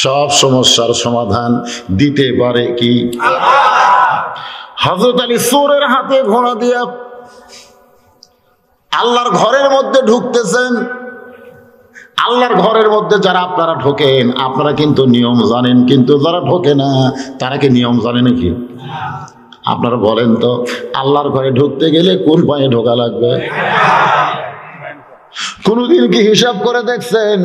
সব সমস্যার সমাধান দিতে পারে কি? হযরত আলী চোরের হাতে ঘোড়া দিয়া আল্লাহর ঘরের মধ্যে ঢুকতেছেন। আল্লাহর ঘরের মধ্যে যারা আপনারা ঢোকেন আপনারা কিন্তু নিয়ম জানেন, কিন্তু যারা ঢোকে না তারা কি নিয়ম জানে নাকি? আপনারা বলেন তো, আল্লাহর ঘরে ঢুকতে গেলে কোন পায়ে ঢোকা লাগবে? কোনদিন কি হিসাব করে দেখছেন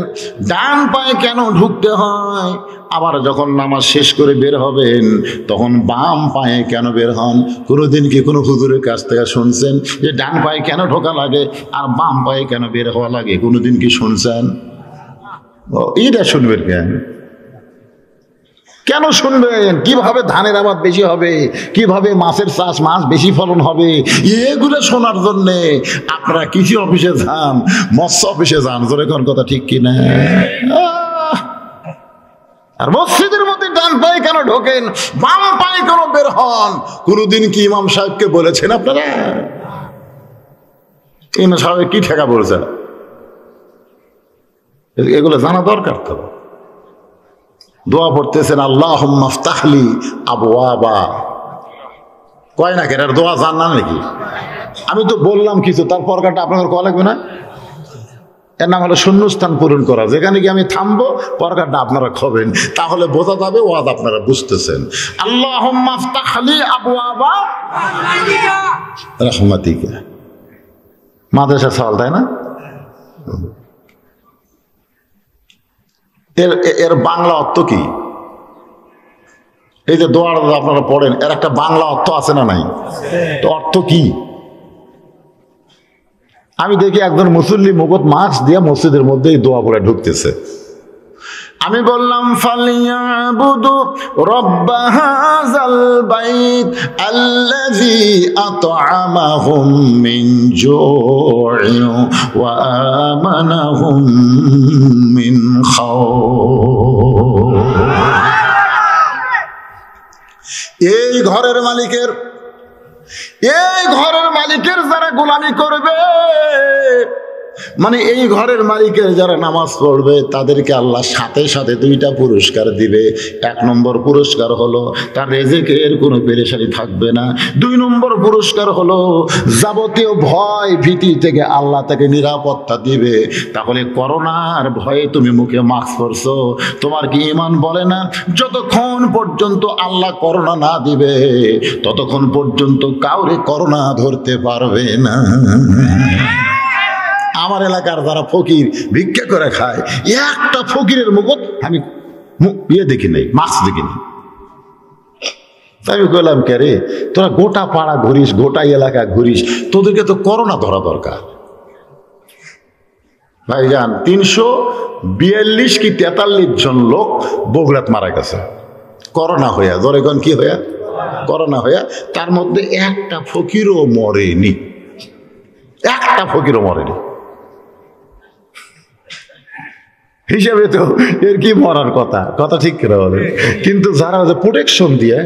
ডান পায়ে কেন ঢুকতে হয়? আবার যখন নামাজ শেষ করে বের হবেন তখন বাম পায়ে কেন বের হন? কোনোদিন কি কোনো হুজুরের কাছ থেকে শুনছেন যে ডান পায়ে কেন ঢোকা লাগে আর বাম পায়ে কেন বের হওয়া লাগে? কোনোদিন কি শুনছেন? এটা শুনবেন কেন? কেন শুনবেন? কিভাবে ধানের আবাদ বেশি হবে, কিভাবে মাছের চাষ মাছ বেশি ফলন হবে, এগুলো শোনার জন্যে আপনারা কৃষি অফিসে যান, মৎস্য অফিসে যান। জোরে কোন কথা ঠিক কিনা? আর মসজিদের মধ্যে ডান পায়ে কেন ঢোকেন, বাম পায়ে কেন বের হন? কোনদিন কি ইমাম সাহেবকে বলেছেন আপনারা? ইমাম সাহেব কি ঠেকা বলছে? এগুলো জানা দরকার তো। দোয়া পড়তেছেন আল্লাহুম্মা ইফতাহলি আবওয়াবা, কয় না কেন? দোয়া জান না নাকি? আমি তো বললাম কিছু, তার পরকাটা আপনাদের কয়া লাগবে না? এর নাম হলো শূন্যস্থান পূরণ করা। যেখানে গিয়ে আমি থামবো পরকাটা আপনারা খাবেন, তাহলে বোঝা যাবে ওয়াজ আপনারা বুঝতেছেন। আল্লাহুম্মা ইফতাহলি আবওয়াবা রাহমাতিকা। মাদ্রাসা সওয়াল, তাই না? এর বাংলা অর্থ কি? এই যে দোয়াটা আপনারা পড়েন, এর একটা বাংলা অর্থ আছে না নাই? তো অর্থ কি? আমি দেখি একজন মুসল্লি মুগত মাছ দিয়ে মসজিদের মধ্যে এই দোয়া পড়ে ঢুকতেছে। আমি বললাম ফালিয়াবুদু রাব্ব হাযাল বাইত আল্লাযী আত'আমাহুম মিন জু'ইন ওয়া আমানাহুম মিন খাউফ। এই ঘরের মালিকের যারা গোলামি করবে, মানে এই ঘরের মালিকের যারা নামাজ পড়বে, তাদেরকে আল্লাহ সাথে সাথে দুইটা পুরস্কার দিবে। 1 নম্বর পুরস্কার হলো তার রিজিকের কোনো পেরেশানি থাকবে না। 2 নম্বর পুরস্কার হলো যাবতীয় ভয় ভীতি থেকে আল্লাহ তাকে নিরাপত্তা দিবে। তাহলে করোনার ভয়ে তুমি মুখে মাস্ক পরছো, তোমার কি ঈমান বলে না যতক্ষণ পর্যন্ত আল্লাহ করোনা না দিবে ততক্ষণ পর্যন্ত কাউরে করোনা ধরতে পারবে না। আমার এলাকার যারা ফকির ভিক্ষা করে খায়, একটা ফকিরের মুখত আমি দেখি নাই, মাছ দেখি নাই। আমি বললাম কে রে, তোরা গোটা পাড়া ঘুরিস, গোটা এলাকা ঘুরিস, তোদেরকে তো করোনা ধরা দরকার। ভাইজান 342 কি 43 জন লোক বগুড়াত মারা গেছে করোনা হইয়া। জোরেগণ কি হইয়া? করোনা হইয়া। তার মধ্যে একটা ফকিরও মরেনি, একটা ফকিরও মরেনি। হিসাবে তো এর কি মরার কথা, কথা ঠিক করে বলে। কিন্তু যারা প্রোটেকশন দিয়ে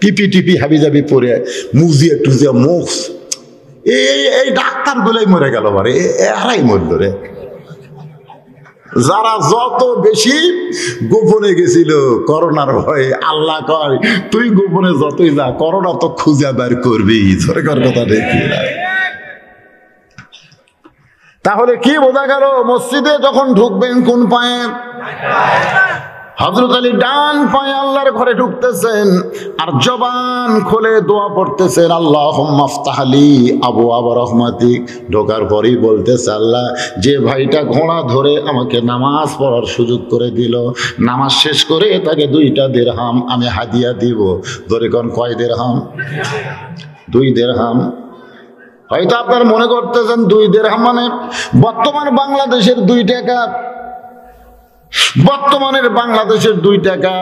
টিপি হাবিজাবি পরে মুজিয়া টুজিয়া মুখ, এই ডাক্তার গুলাই মরে গেল, বারে এরাই মরল রে। যারা যত বেশি গোপনে গেছিল করোনার ভয়ে, আল্লাহ কয় তুই গোপনে যতই যা, করোনা তো খুঁজে বের করবি। সরকার কথা দেখি। তাহলে কি বোঝা গেল? মসজিদে যখন ঢুকবেন কোন পায়ে? হযরত আলী ডান পায়ে আল্লাহর ঘরে ঢুকতেছেন আর জবান খুলে দোয়া পড়তেছেন আল্লাহুম্মা ইফতাহলি আবওয়াবা রাহমাতিক। ঢোকার পরেই বলতেছে, আল্লাহ যে ভাইটা ঘোড়া ধরে আমাকে নামাজ পড়ার সুযোগ করে দিল, নামাজ শেষ করে তাকে 2টা দিরহাম আমি হাদিয়া দিব। ধরে কোন কয় দিরহাম? 2 দিরহাম। হয়তো আপনার মনে করতেছেন 2 দিরহাম মানে বর্তমান বাংলাদেশের 2 টাকা। বর্তমানের বাংলাদেশের 2 টাকা।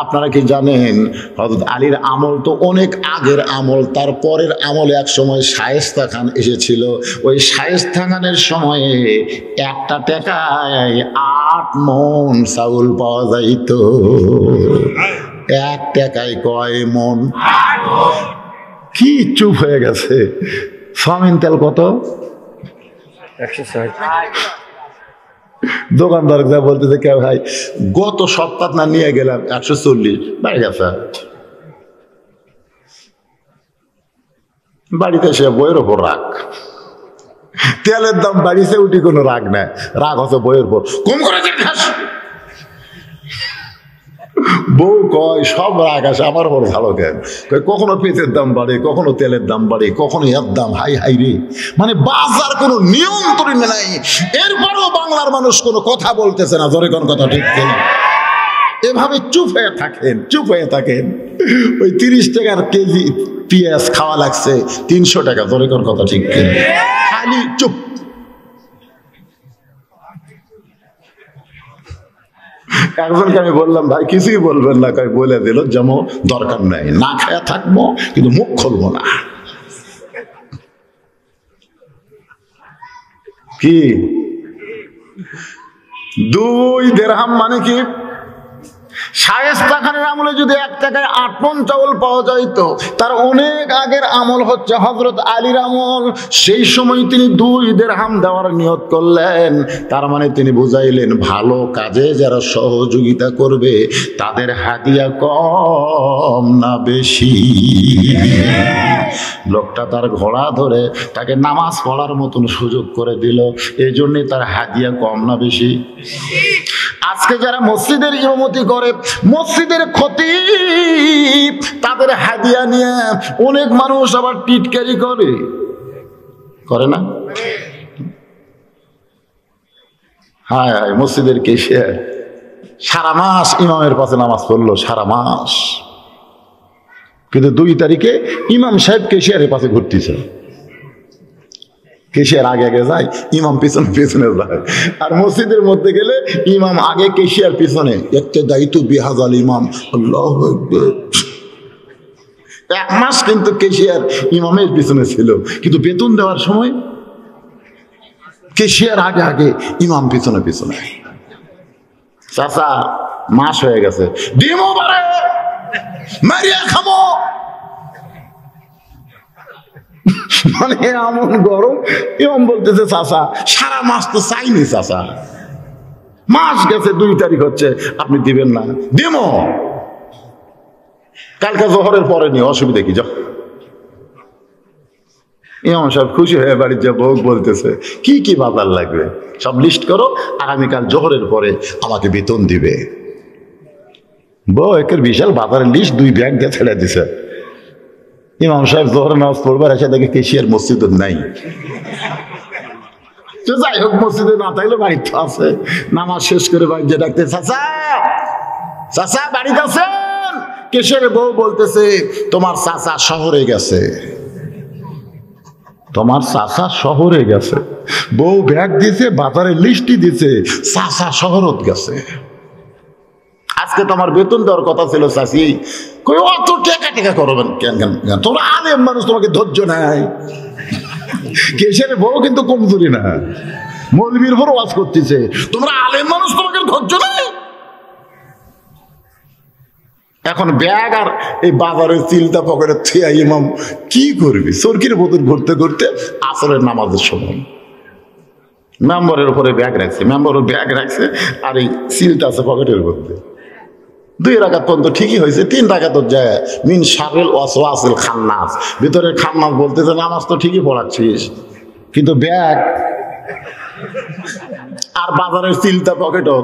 আপনারা কি জানেন হযরত আলীর আমল তো অনেক আগের আমল, তার পরের আমলে এক সময় শায়েস্তা খান এসেছিল। ওই শায়েস্তা খানের সময়ে 1 টাকায় 8 মণ চাউল পাওয়া যাইত। 1 টাকায় কয় মণ? 8 মণ। কি চুপ হয়ে গেছে? সয়াবিন তেল কত? 160। দোকানদার যা বলতেছে, কে ভাই গত সপ্তাহ না নিয়ে গেলাম 140 বাড়ি গেছে। বাড়িতে সে বইয়ের ওপর রাগ, তেলের দাম বাড়িতে উঠি কোনো রাগ নাই, রাগ হচ্ছে বইয়ের উপর। কম করে বউ কয় সব রাগ আসে আমার উপর ভালো কেন, কখনো পেঁচের দাম বাড়ে, কখনো তেলের দাম বাড়ে, কখনো এর দাম হাই হাই রে, মানে বাজার কোনো নিয়ন্ত্রণ নাই। এরপরেও বাংলার মানুষ কোনো কথা বলতেছে না, জোরে কোন কথা ঠিক কিনা? এভাবে চুপ হয়ে থাকেন, চুপ হয়ে থাকেন। ওই 30 টাকার কেজি পেঁয়াজ খাওয়া লাগছে 300 টাকা, জোরে কোন কথা ঠিক কিনা? খালি চুপ। একজনকে আমি বললাম, ভাই কিছুই বলবেন না, কই বলে দিল যেমন দরকার নাই, না খায়া থাকবো কিন্তু মুখ খুলবো না। কি 2 দিরহাম মানে কি? শায়েস্তা খানের আমলে যদি 1 টাকায় 8 মণ চাউল পাওয়া যাইতো, তার অনেক আগের আমল হচ্ছে হযরত আলীর আমল। সেই সময় তিনি 2 দিরহাম দেওয়ার নিয়ত করলেন। তার মানে তিনি বুঝাইলেন, ভালো কাজে যারা সহযোগিতা করবে তাদের হাদিয়া কম না বেশি। লোকটা তার ঘোড়া ধরে তাকে নামাজ পড়ার মতন সুযোগ করে দিল, এই জন্যে তার হাদিয়া কম না বেশি? আজকে যারা মসজিদের ইমামতি করে, মসজিদের খতিব, তাদের হাদিয়া নিয়ে অনেক মানুষ আবার টিটকারি করে না? হায় হায়, মসজিদের কেশিয়ার সারা মাস ইমামের পাশে নামাজ পড়লো, সারা মাস, কিন্তু 2 তারিখে ইমাম সাহেব কেশিয়ারের পাশে ঘুরতেছে। কেশিয়ার আগে আগে যায়, ইমাম পিছনে পিছনে যায়। আর মসজিদের মধ্যে গেলে ইমাম আগে, কেশিয়ার পিছনে। একটা দায়িত্ব বিহাজাল ইমাম, আল্লাহু আকবার। 1 মাস কিন্তু কেশিয়ার ইমামের পিছনে ছিল, কিন্তু বেতন দেওয়ার সময় কেশিয়ার আগে আগে, ইমাম পিছনে পিছনে। চাচা মাস হয়ে গেছে, ডিমো বারে মারিয়া খামো, মানে এমন গরম। ইমাম বলতেছে, চাচা সারা মাস তো চাইনি, চাচা মাস গেছে, 2 তারিখ হচ্ছে, আপনি দিবেন না? দিমো, কালকে জোহরের পরে নিয়ে, অসুবিধা কি? যাও। ইমাম সাহেব খুশি হয়ে বাড়ির যা বউ বলতেছে, কি কি বাজার লাগবে সব লিস্ট করো, আগামীকাল জোহরের পরে আমাকে বেতন দিবে। বউ একের বিশাল বাজারের লিস্ট 2 ব্যাগ দিয়ে ছেড়ে দিছে। ইমাম সাহেব জোহরের নামাজ পড়বার এসে দেখে কেশিয়ার মসজিদে নাই। তো যাই হোক, মসজিদে না থাকলে বাড়িতে আছে। নামাজ শেষ করে বাড়িতে ডাকতে, চাচা চাচা বাড়িতে আছেন? কেশিয়ারের বউ বলতেছে, তোমার চাচা শহরে গেছে। তোমার চাচা শহরে গেছে? বউ ব্যাগ দিছে, বাজারের লিস্টই দিছে, চাচা শহরত গেছে। আজকে তোমার বেতন দেওয়ার কথা ছিল চাচি, কই অত টেকা টেকা করবেন কেন? তোমরা আলেম মানুষ, তোমাকে ধৈর্য নাই। কেশিয়ারের বউ কিন্তু কমজোরি না, মৌলবীর উপর ওয়াজ করতেছে, তোমরা আলেম মানুষ, তোমাকে ধৈর্য নাই। এখন ব্যাগ আর এই বাজারের চিলটা পকেটে থিয়া ইমাম কি করবি? চরকির বোতল ঘুরতে ঘুরতে আসরের নামাজের সময় মেম্বরের উপরে ব্যাগ রাখছে, মেম্বরের ব্যাগ রাখছে, আর এই চিলটা আছে পকেটের মধ্যে। 2 রাকাত পর্যন্ত ঠিকই হয়েছে, 3 রাকাত যায় মিন শারিল ওয়াসওয়াসিল খান্নাস, ভিতরে খান্নাস বলতেছে, নামাজ তো ঠিকই পড়াচ্ছিস, কিন্তু ব্যাগ আর বাজারের চিলটা পকেটও।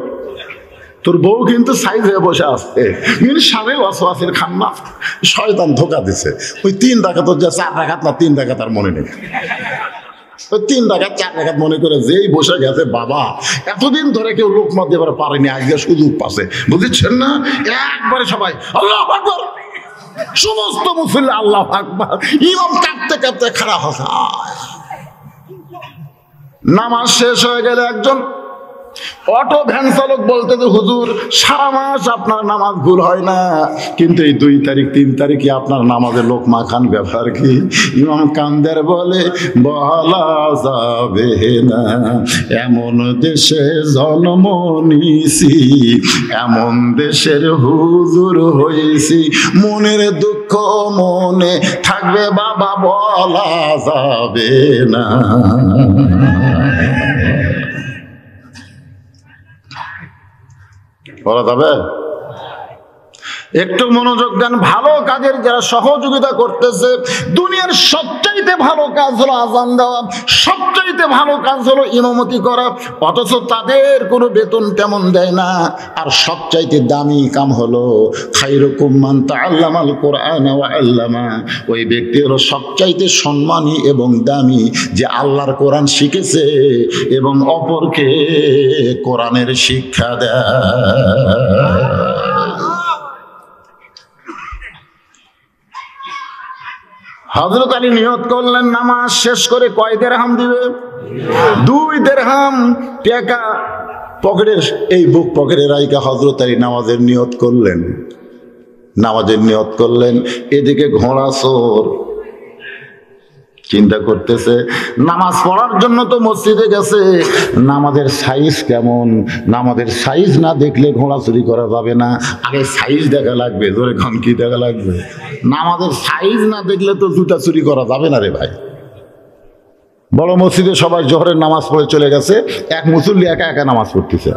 তোর বউ কিন্তু সাইজ হয়ে বসে আছে, মিন শারিল ওয়াসওয়াসিল খান্নাস, শয়তান ধোকা দিছে। ওই 3 রাকাত যা 4 রাকাত না 3 রাকাত আর মনে নেই। ওই 3 রাকাত 4 রাকাত মনে করে যেই বসে গেছে, বাবা এতদিন ধরে কেউ লোকমা দেবার পারেনি, আজকে সুযোগ পাচ্ছে, বুঝছেন না? একবারে সবাই আল্লাহু আকবার, সমস্ত মুসল্লি আল্লাহু আকবার, ইমাম কাঁপতে কাঁপতে খারাপ হচ্ছে। নামাজ শেষ হয়ে গেলে একজন অটো ভ্যান চালক বলতে, যে হুজুর সারা মাস আপনার নামাজ ভুল হয় না, কিন্তু এই 2 তারিখ 3 তারিখে আপনার নামাজে লোকমা খান, ব্যাপার কি? ইমাম কান্দের বলে, বলা যাবে না, এমন দেশে জন্ম নিয়েছি, এমন দেশের হুজুর হয়েছি, মনের দুঃখ মনে থাকবে বাবা, বলা যাবে না। বলা যাবে? একটু মনোযোগ দেন। ভালো কাজের যারা সহযোগিতা করতেছে, দুনিয়ার সবচাইতে ভালো কাজ হলো আযান দেওয়া, সবচাইতে ভালো কাজ হলো ইমামতি করা, অথচ তাদের কোনো বেতন তেমন দেয় না। আর সবচাইতে দামি কাম হলো খায়রুকুম মান তাআল্লামাল কুরআন ওয়া আল্লামা। ওই ব্যক্তি হলো সবচাইতে সম্মানী এবং দামি, যে আল্লাহর কোরআন শিখেছে এবং অপরকে কোরআনের শিক্ষা দেয়। হযরত আলী নিয়ত করলেন নামাজ শেষ করে কয় দিরহাম দিবে? 2 দিরহাম টাকা পকেটের, এই বুক পকেটে রাইখা হযরত আলী নামাজের নিয়ত করলেন। নামাজের নিয়ত করলেন, এদিকে ঘোড়া চোর চিন্তা করতেছে নামাজ পড়ার জন্য তো মসজিদে গেছে, নামাজের সাইজ কেমন, নামাজের সাইজ না দেখলে ঘোড়া চুরি করা যাবে না, আগে সাইজ দেখা লাগবে। ধরে খান কি দেখা লাগবে? নামাজের সাইজ না দেখলে তো জুতা চুরি করা যাবে না রে ভাই। বড় মসজিদে সবাই জোহরের নামাজ পড়ে চলে গেছে, এক মুসল্লি একা একা নামাজ পড়তেছে।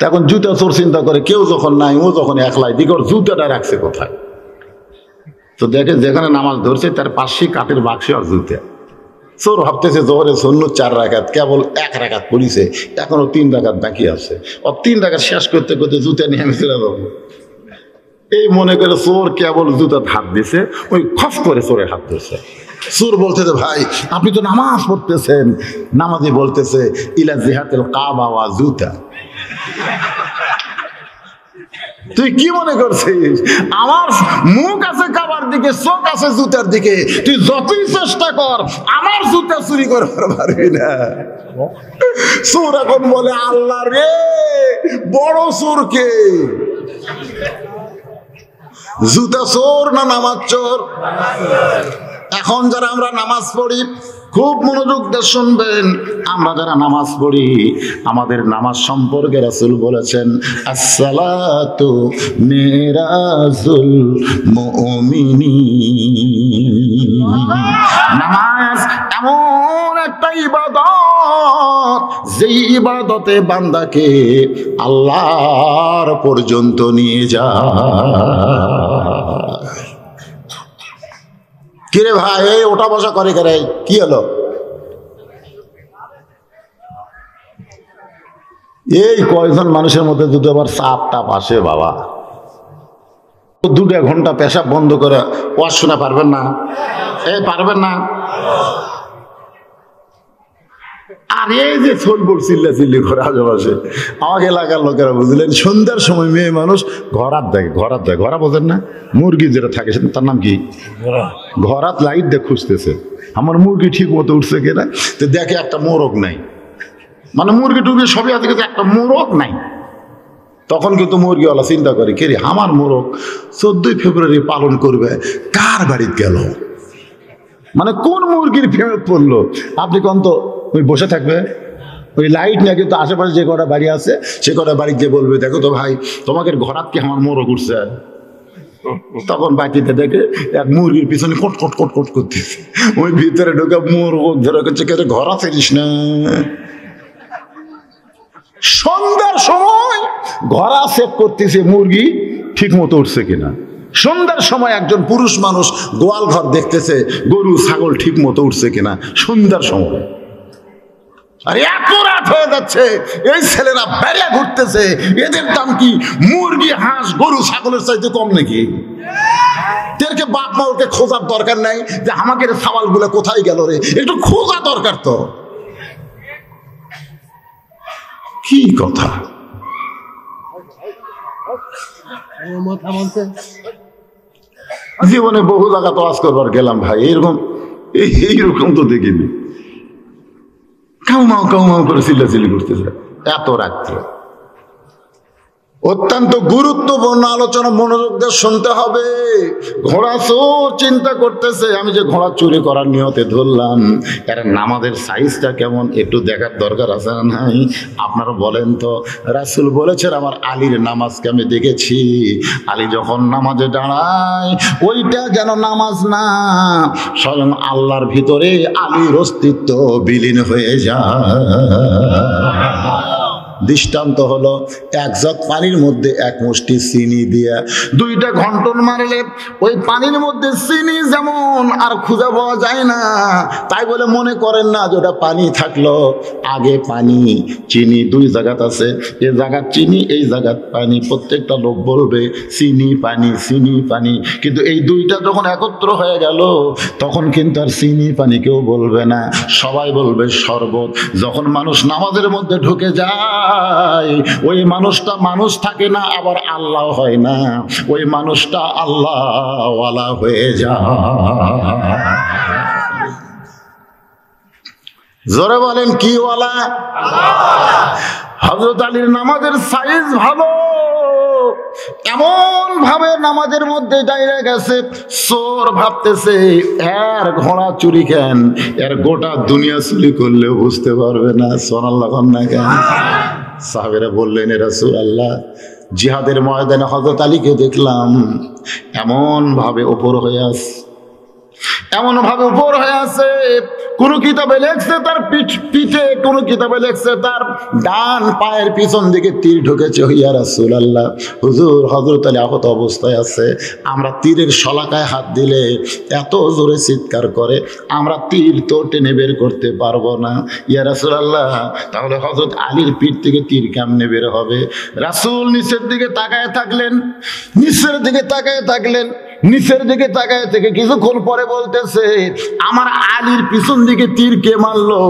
এখন জুতা চোর চিন্তা করে, কেউ যখন নাই ও যখন একলাই, দিকে ওর জুতাটা রাখছে কোথায়? তো দেখে যেখানে নামাজ ধরছে তার পাশে কাঠের বাক্সে আর জুতা। চোর ভাবতেছে জোহরে সুন্নত 4 রাকাত, কেবল 1 রাকাত পড়িছে, এখনো 3 রাকাত বাকি আছে। ও 3 রাকাত শেষ করতে করতে জুতা নিয়ে আমি চলে যাবো, এই মনে করে চোর কেবল জুতা হাত দিছে, ওই খস করে চোরের হাত ধরছে। চোর বলতেছে ভাই আপনি তো নামাজ পড়তেছেন। নামাজি বলতেছে ইলা জিহাতিল কাবা ওয়া জুতা। তুই কি মনে করছিস আমার মুখ আছে কাবার দিকে, চোখ আছে জুতার দিকে, তুই যতই চেষ্টা কর আমার জুতা চুরি করতে পারবি না। চোর এখন বলে আল্লাহ রে, বড় চোর কে, জুতা চোর না নামাজ চোর? এখন যারা আমরা নামাজ পড়ি, খুব মনোযোগ দিয়ে শুনবেন, আমরা যারা নামাজ পড়ি আমাদের নামাজ সম্পর্কে রাসূল বলেছেন আসসালাতু মিরাজুল মুমিনিন। নামাজ এমন একটা ইবাদত, যে ইবাদতে বান্দাকে আল্লাহর পর্যন্ত নিয়ে যায়। কিরে ভাই এই ওটা বসা করে করে কি হলো? এই কয়জন মানুষের মধ্যে যদি আবার চাপ টাপ আসে বাবা, 2 ঘন্টা পেশাব বন্ধ করে ওয়াজ শোনা পারবেন না? পারবেন না? আর এই যে ছোটবড় চিল্লা চিল্লি ঘরে আশেপাশে, আমাকে এলাকার লোকেরা বুঝলেন সন্ধ্যার সময় মেয়ে মানুষ ঘরাত দেখে, ঘরা বোঝেন না? মুরগি যেটা থাকে সেটা তার নাম কি? ঘরাত লাইট দিয়ে খুঁজতেছে আমার মুরগি ঠিক মতো উঠছে কিনা। তো দেখে একটা মোরগ নাই, মানে মুরগি টুরগি সবই আছে কিন্তু একটা মোরগ নাই। তখন কিন্তু মুরগিওয়ালা চিন্তা করে কে রে আমার মোরগ 14 ফেব্রুয়ারি পালন করবে, কার বাড়িতে গেল, মানে কোন মুরগির ফেরত পড়লো? আপনি কোন তো ওই বসে থাকবে, ওই লাইট না, কিন্তু আশেপাশে যে কটা বাড়ি আছে সে কটা বাড়িতে গিয়ে বলবে দেখো তো ভাই তোমাকে ঘরাত কি আমার মোরগ উঠছে। তখন বাকিতে দেখে এক মুরগির পিছনে কট কট কট কট করতেছে, ওই ভিতরে ঢোকে মোরগ ধরে করছে কে ঘরা ফেরিস না। সন্ধ্যার সময় ঘরা চেক করতেছে মুরগি ঠিক মতো উঠছে কিনা। সন্ধ্যার সময় একজন পুরুষ মানুষ গোয়াল ঘর দেখতেছে গরু ছাগল ঠিক মতো উঠছে কিনা সন্ধ্যার সময়। আর এত রাত হয়ে যাচ্ছে, এই ছেলেরা বেড়ে ঘুরতেছে, এদের দাম কি মুরগি হাঁস গরু ছাগলের চাইতে কম নাকি? এদেরকে বাপ মা ওকে খোঁজার দরকার নাই যে আমাকে সওয়াল গুলো কোথায় গেল রে, একটু খোঁজা দরকার তো। কি কথা জীবনে বহু জায়গা তো আজ করবার গেলাম ভাই, এইরকম তো দেখিনি। কাউমাও কাউমাও করে চিল্লাচিল্লি করতেছে এত রাত্রে। অত্যন্ত গুরুত্বপূর্ণ আলোচনা, মনোযোগ দিয়ে শুনতে হবে। ঘোড়া চোর চিন্তা করতেছে আমি যে ঘোড়া চুরি করার নিয়তে ধরলাম, এর নামাজের সাইজটা কেমন একটু দেখার দরকার আছে না নাই? আপনারা বলেন তো। রাসূল বলেছেন আমার আলীর নামাজকে আমি দেখেছি, আলী যখন নামাজে দাঁড়ায় ওইটা যেন নামাজ না, স্বয়ং আল্লাহর ভিতরে আলীর অস্তিত্ব বিলীন হয়ে যায়। দৃষ্টান্ত হলো এক জগ পানির মধ্যে এক মুষ্টি চিনি দিয়া দুইটা ঘন্টন মারলে ওই পানির মধ্যে চিনি যেমন আর খুঁজে পাওয়া যায় না, তাই বলে মনে করেন না যে ওটা পানি থাকলো। আগে পানি চিনি দুই জায়গাত আছে, এই জায়গার চিনি এই জায়গার পানি। প্রত্যেকটা লোক বলবে চিনি পানি চিনি পানি, কিন্তু এই দুইটা যখন একত্র হয়ে গেল তখন কিন্তু আর চিনি পানি কেউ বলবে না, সবাই বলবে শরবত। যখন মানুষ নামাজের মধ্যে ঢুকে যায় ওই মানুষটা মানুষ থাকে না, আবার আল্লাহ হয় না, ওই মানুষটা আল্লাহওয়ালা হয়ে যায়। জোরে বলেন কি ওয়ালা? হযরত আলীর নামাজের সাইজ ভালো, এমন ভাবে নামাজের মধ্যে দাঁড়িয়ে গেছে, চোর ভাবতেছে এর ঘোড়া চুরি কেন, এর গোটা দুনিয়া চুরি করলেও বুঝতে পারবে না। সুবহানাল্লাহ না কেন? সাহাবেরা বললেন, এ রাসূলুল্লাহ, জিহাদের ময়দানে হযরত আলীকে দেখলাম এমন ভাবে উপর হয়ে আছে, এমন ভাবে উপর হয়ে আছে, কোন কিতাবে লেখছে তার পিঠে, কোন কিতাবে লেখছে তার ডান পায়ের পিছন দিকে তীর ঢুকেছে। ইয়া রাসূলুল্লাহ, হুজুর হযরত আলী আহত অবস্থায় আছে, আমরা তীরের শলাকায় হাত দিলে এত জোরে চিৎকার করে, আমরা তীর তো টেনে বের করতে পারবো না। ইয়া রাসূলুল্লাহ, তাহলে হযরত আলীর পিঠ থেকে তীর কেমনে বের হবে? রাসূল নিচের দিকে তাকায় থাকলেন, নিচের দিকে তাকায় থাকলেন, নিচের দিকে তাকায় থেকে কিছুক্ষণ পরে বলতেছে, আমার আলীর পিছন দিকে তীর কে মারলো?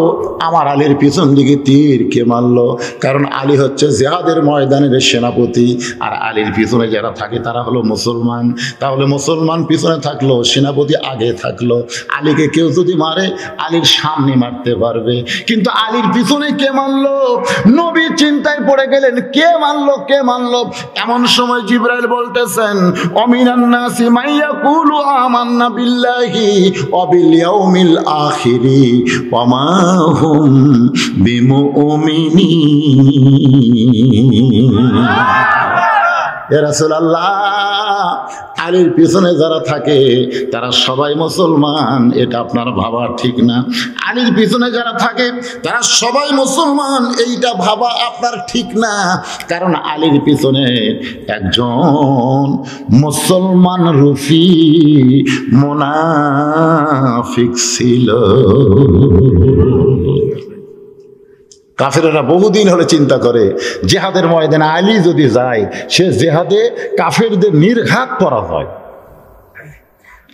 আমার আলীর পিছন দিকে তীর কে মারলো? কারণ আলী হচ্ছে জিহাদের ময়দানের সেনাপতি, আর আলীর পিছনে যারা থাকে তারা হলো মুসলমান। তাহলে মুসলমান পিছনে থাকলো, সেনাপতি আগে থাকলো। আলীকে কেউ যদি মারে আলীর সামনে মারতে পারবে, কিন্তু আলীর পিছনে কে মারলো? নবী চিন্তায় পড়ে গেলেন, কে মারলো কে মারলো? এমন সময় জিবরাইল বলতেছেন, অমিনান নাসি মাইয়াকুলু আমান্না বিল্লাহি ওয়া বিল ইয়াউমিল আখিরি ওয়া মা হুম বিমুমিনিন। ইয়া রাসূলুল্লাহ, আলীর পিছনে যারা থাকে তারা সবাই মুসলমান, এটা আপনার ভাবা ঠিক না। আলীর পিছনে যারা থাকে তারা সবাই মুসলমান, এইটা ভাবা আপনার ঠিক না। কারণ আলীর পিছনে একজন মুসলমান রূপী মুনাফিক ছিল। কাফেরেরা বহুদিন হলে চিন্তা করে জিহাদের ময়দানে আলী যদি যায়, সে জিহাদে কাফেরদের নির্ঘাত করা হয়।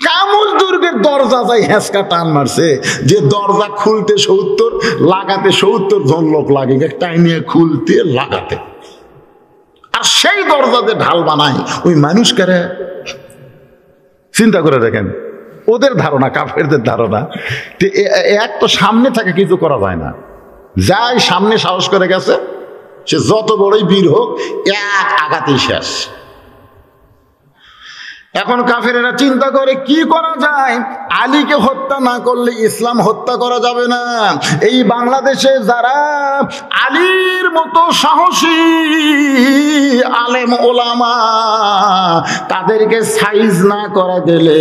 কামুল দুর্গের দরজা যাই হেঁচকা টান মারছে, যে দরজা খুলতে 70 লাগাতে 70 জন লোক লাগে, টাই নিয়ে খুলতে লাগাতে, আর সেই দরজাতে ঢাল বানায় ওই মানুষকে। চিন্তা করে দেখেন ওদের ধারণা, কাফেরদের ধারণা, এক তো সামনে থাকে কিছু করা যায় না, যাই সামনে সাহস করে গেছে সে যত বড়ই বীর হোক এক আঘাতেই শেষ। এখন কাফেরেরা চিন্তা করে কি করা যায়, আলীকে হত্যা না করলে ইসলাম হত্যা করা যাবে না। এই বাংলাদেশে যারা আলীর মতো সাহসী আলেম ওলামা, তাদেরকে সাইজ না করা গেলে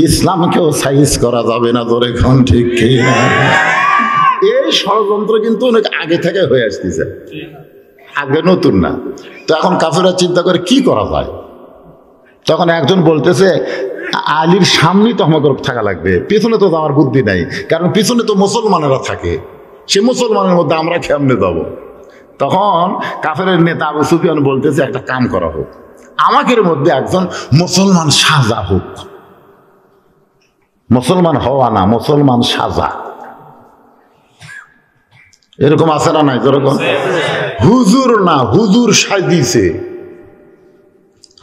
ইসলামকেও সাইজ করা যাবে না। ধরে এখন ঠিক কি? এই ষড়যন্ত্র কিন্তু অনেক আগে থেকে হয়ে আসতেছে, আগে নতুন না। তো এখন কাফেররা চিন্তা করে কি করা যায়। তখন একজন বলতেছে, আলীর সামনেই তো আমাদের থাকা লাগবে, পিছনে তো আমার বুদ্ধি নাই, কারণ পিছনে তো মুসলমানেরা থাকে, সে মুসলমানের মধ্যে আমরা কেমনে যাব। তখন কাফেরের নেতা আবু সুফিয়ান বলতেছে, একটা কাম করা হোক, আমাদের মধ্যে একজন মুসলমান সাজা হোক। মুসলমান হওয়া না, মুসলমান সাজা। এরকম আছে না নাই? যেরকম হুজুর না, হুজুর সাজিয়েছে।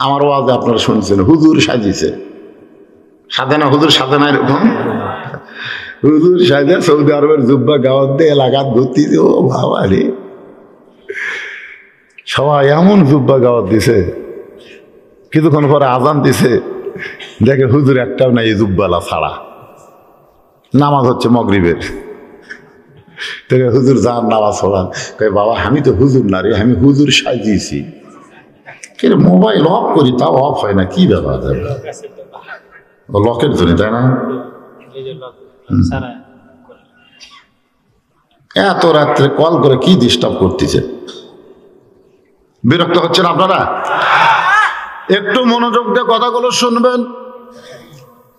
আমার ওয়াজে আপনারা শুনছেন, হুজুর সাজিয়েছে। সাজে না, হুজুর সাজে না, এরকম হুজুর সাজে সৌদি আরবের জুব্বা গাওয়াত দিয়ে এলাকাত ঘুরতে, ও বাবা রে, সবাই এমন জুব্বা গাওয়াত দিছে। কিছুক্ষণ পরে আজান দিছে, দেখে হুজুর একটাও নাই জুব্বালা ছাড়া। নামাজ হচ্ছে মগরিবের। হুজুর যান নামাজ পড়ান, কই বাবা আমি তো হুজুর না রে, আমি হুজুর সাজিয়েছি। মোবাইল অফ করি তাও অফ হয় না, কি ব্যাপার? লকের জন্য, তাই না? এত রাত্রে কল করে কি ডিস্টার্ব করতেছে? বিরক্ত হচ্ছেন আপনারা? একটু মনোযোগ দিয়ে কথাগুলো শুনবেন।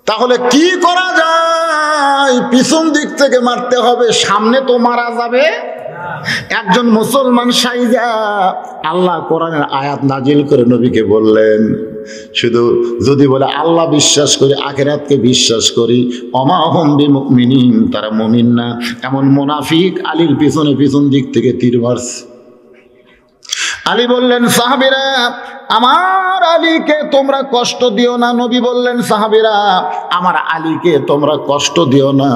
তাহলে কি করা যায়? পিছন দিক থেকে মারতে হবে, সামনে তো মারা যাবে। একজন মুসলমান সাইজা আল্লাহ কোরআনের আয়াত নাজিল করে নবীকে বললেন, শুধু যদি বলে আল্লাহ বিশ্বাস করি, আখিরাতকে বিশ্বাস করি, ওমা হুম বিমুমিনিন, তারা মুমিন না। এমন মুনাফিক আলীর পিছন দিক থেকে তীর মারছে। আলী বললেন, সাহাবীরা আমার আলীকে তোমরা কষ্ট দিও না। নবী বললেন, সাহাবীরা আমার আলীকে তোমরা কষ্ট দিও না,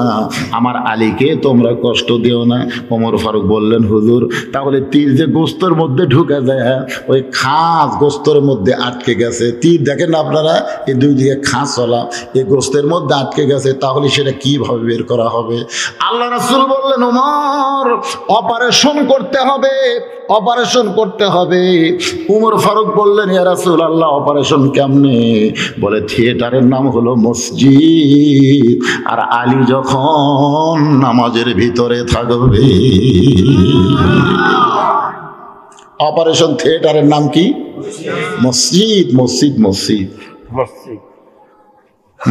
আমার আলীকে তোমরা কষ্ট দিও না। ওমর ফারুক বললেন, হুজুর তাহলে তীর যে গোস্তর মধ্যে ঢুকে যায়, ওই খাস গোস্তর মধ্যে আটকে গেছে। তীর দেখেন না আপনারা, এই দুই দিকে খাস চলা, এই গোস্তের মধ্যে আটকে গেছে, তাহলে সেটা কিভাবে বের করা হবে? আল্লাহ রাসূল বললেন, ওমর অপারেশন করতে হবে, অপারেশন করতে হবে। উমর ফারুক বললেন, ইয়া রাসূলুল্লাহ অপারেশন কেমনে? বলে থিয়েটারের নাম হলো মসজিদ, আর আলী যখন নামাজের ভিতরে থাকবে। অপারেশন থিয়েটারের নাম কি? মসজিদ। মসজিদ মসজিদ মসজিদ।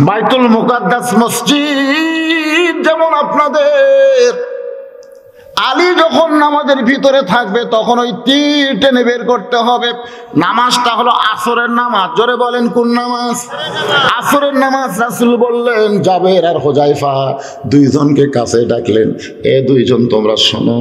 বাইতুল মুকাদ্দাস মসজিদ যেমন আপনাদের, আলী যখন নামাজের ভিতরে থাকবে তখন ওই তীর টেনে বের করতে হবে। নামাজটা হলো আসরের নামাজ। জোরে বলেন, কোন নামাজ? আসরের নামাজ। রাসূল বললেন, জাবের আর হুজাইফা দুইজনকে কাছে ডাকলেন, এ দুইজন তোমরা শোনো।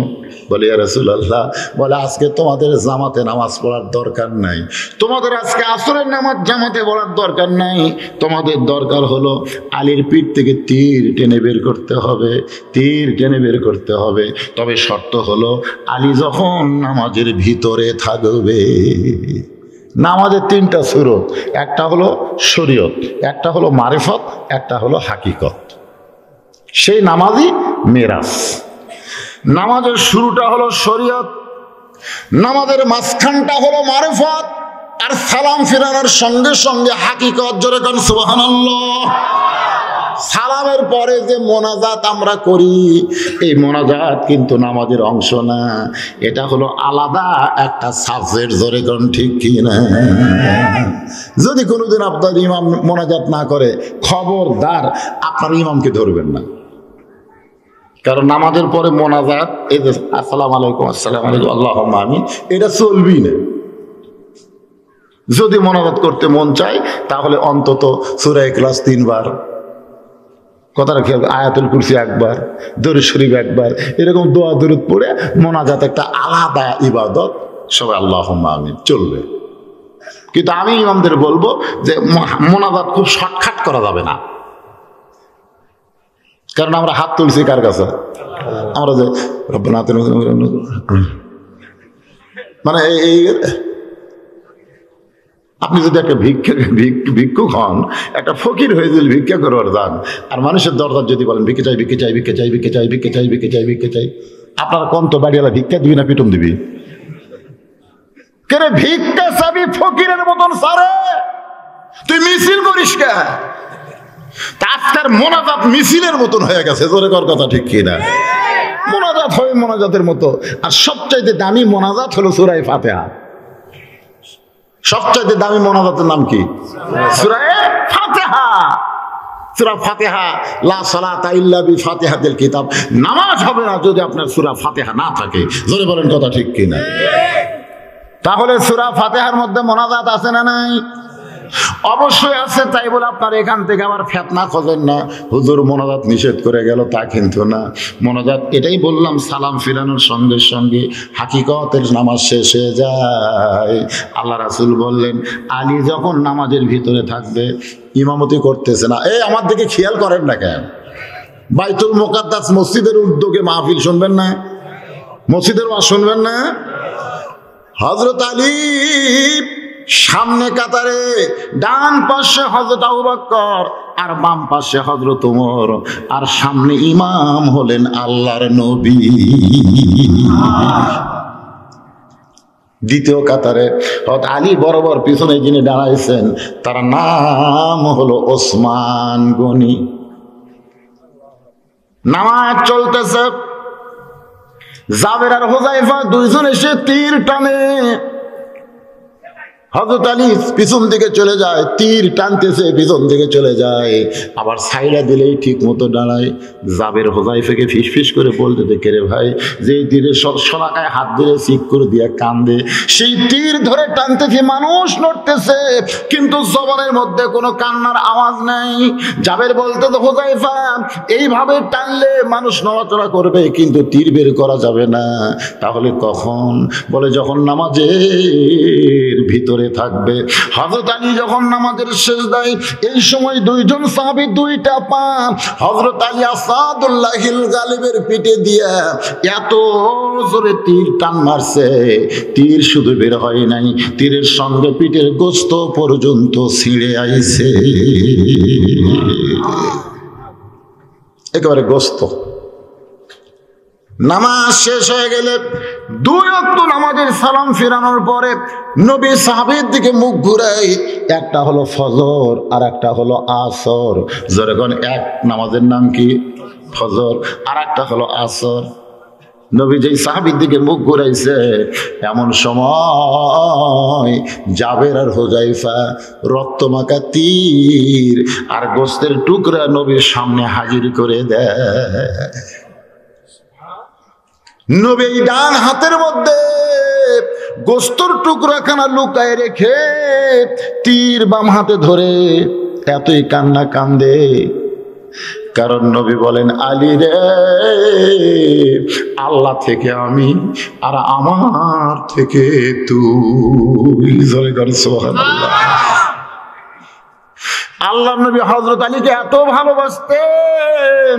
বলে, ইয়া রাসূলুল্লাহ, বলে আজকে তোমাদের জামাতে নামাজ পড়ার দরকার নাই, তোমাদের আজকে আসরের নামাজ জামাতে পড়ার দরকার নাই, তোমাদের দরকার হলো আলীর পিঠ থেকে তীর টেনে বের করতে হবে, তীর টেনে বের করতে হবে। তবে শর্ত হলো আলী যখন নামাজের ভিতরে থাকবে। নামাজের তিনটা সুরত, একটা হলো শরীয়ত, একটা হলো মারিফত, একটা হলো হাকিকত। সেই নামাজই মেরাজ। নামাজের শুরুটা হলো শরীয়ত, নামাজের মাঝখানটা হলো মারিফত, আর সালাম ফিরানোর সঙ্গে সঙ্গে হাকিকত। জোরে কোন সুবহানাল্লাহ। সালামের পরে যে মোনাজাত আমরা করি, এই মোনাজাত কিন্তু নামাজের অংশ না, এটা হলো আলাদা একটা সাবজেক্ট। জোরে কোন ঠিক কি না? যদি কোনোদিন আপনার ইমাম মোনাজাত না করে, খবরদার আপনার ইমামকে ধরবেন না। কারণ নামাজের পরে মোনাজাত, এই যে আসসালামু আলাইকুম, আসসালামু আলাইকুম, আল্লাহুম্মা আমিন, এটা চলবি না। যদি মোনাজাত করতে মন চায় তাহলে অন্তত সূরা ইখলাস 3 বার, কথাটা খেয়াল, আয়াতুল কুরসি একবার, দরুদ শরীফ একবার, এরকম দোয়া দরুদ পড়ে মোনাজাত একটা আলাদা ইবাদত। সবাই আল্লাহুম্মা আমিন চলবে। কিন্তু আমি ইমামদের বলবো যে মোনাজাত খুব শর্টকাট করা যাবে না। কারণ আমরা হাত তুলছি কার কাছে? আমরা যে রব্বানা আতিনা, মানে এই আপনি যদি একটা ভিক্ষুক হন, একটা ফকির হয়ে যদি ভিক্ষা করবার যান, আর মানুষের দরজার যদি বলেন ভিক্ষে চাই, ভিক্ষে চাই, ভিক্ষে চাই, ভিক্ষে চাই, ভিক্ষে চাই, ভিক্ষে চাই, ভিক্ষে চাই, আপনার কোন তো বাড়িওয়ালা ভিক্ষা দিবি না পিটন দিবি? কেন ভিক্ষা চাবি ফকিরের মতন সারে? তুই মিছিল করিস কে? আজকের মোনাজাত মিছিলের মতন হয়ে গেছে। জোরে কর কথা ঠিক কিনা? মোনাজাত হয় মোনাজাতের মতো। আর সবচাইতে দামি মোনাজাত হলো সূরা ফাতিহা। সবচাইতে দামি মোনাজাতের নাম কি? সূরা ফাতিহা। সূরা ফাতিহা, লা সালাতা ইল্লা বিফাতিহাতিল কিতাব। নামাজ হবে না যদি আপনার সূরা ফাতিহা না থাকে। জোরে বলেন কথা ঠিক কিনা? তাহলে সূরা ফাতিহার মধ্যে মোনাজাত আছে না নাই? অবশ্যই আছে। তাই বলে আপনার এখান থেকে আবার ফিতনা খোঁজেন না, হুজুর মোনাজাত নিষেধ করে গেল, তা কিন্তু না। মোনাজাত এটাই বললাম, সালাম ফিরানোর সঙ্গে সঙ্গে হাকিকতের নামাজ শেষ হয়ে যায়। আল্লাহ রাসূল বললেন, আলী যখন নামাজের ভিতরে থাকবে, ইমামতি করতেছে না, এই আমার দিকে খেয়াল করেন না কেন? বাইতুল মুকাদ্দাস মসজিদের উদ্যোগে মাহফিল শুনবেন না? মসজিদের ওয়াজ শুনবেন না? হযরত আলী সামনে কাতারে, ডান পাশে হযরত আবু বকর, আর বাম পাশে হযরত ওমর, আর সামনে ইমাম হলেন আল্লাহর নবী। দ্বিতীয় কাতারে হযরত আলী বরাবর পিছনে যিনি দাঁড়াইছেন, তার নাম হলো ওসমান গনি। নামাজ চলতেছে, জাবের আর হুযায়ফা দুইজন এসে তীর টানে। হযরত আলী পিছন দিকে চলে যায়, তীর টানতেছে, পিছন দিকে চলে যায়, আবার সাইডা দিলেই ঠিক মতো দাঁড়ায়। জাবের হুযায়ফাকে ফিসফিস করে বলতে, কে রে ভাই, যে তীরের শলাকায় হাত ধরে চিক করে দিয়া কান্দে, সেই তীর ধরে টানতেছে, মানুষ নড়তেছে কিন্তু জবানের মধ্যে কোনো কান্নার আওয়াজ নাই। জাবের বলতে, হুযায়ফা এইভাবে টানলে মানুষ নড়াচড়া করবে কিন্তু তীর বের করা যাবে না। তাহলে কখন? বলে যখন নামাজের ভিতরে থাকবে। হযরত আলী যখন নামাজের সিজদায়, এই সময় দুইজন সাহাবী দুইটা পা হযরত আলী আসাদুল্লাহিল গালিবের পিঠে দিয়া এত জোরে তীর টান মারছে, তীর শুধু বের হয় নাই, তীরের সঙ্গে পিঠের গোশত পর্যন্ত ছিঁড়ে আইছে, একেবারে গোশত। নামাজ শেষ হয়ে গেলে দুই ওয়াক্ত নামাজের সালাম ফিরানোর পরে নবী সাহাবীর দিকে মুখ ঘুরাই, একটা হলো ফজর আর একটা হলো আসর। যখন এক নামাজের নাম কি? ফজর, আর একটা হলো আসর। নবী যেই সাহাবীর দিকে মুখ ঘুরাইছে, এমন সময় জাবের আর হুযায়ফা রক্তমাখা তীর আর গোশতের টুকরা নবীর সামনে হাজির করে দেয়। নবী ডান হাতের মধ্যে গোশতের টুকরাখানা লুকায় রেখে তীর বাম হাতে ধরে এতই কান্না কান্দে, কারণ নবী বলেন, আলী রে, আল্লাহ থেকে আমি আর আমার থেকে তুই। সুবহানাল্লাহ। আল্লাহ নবী হযরত আলীকে এত ভালোবাসতেন,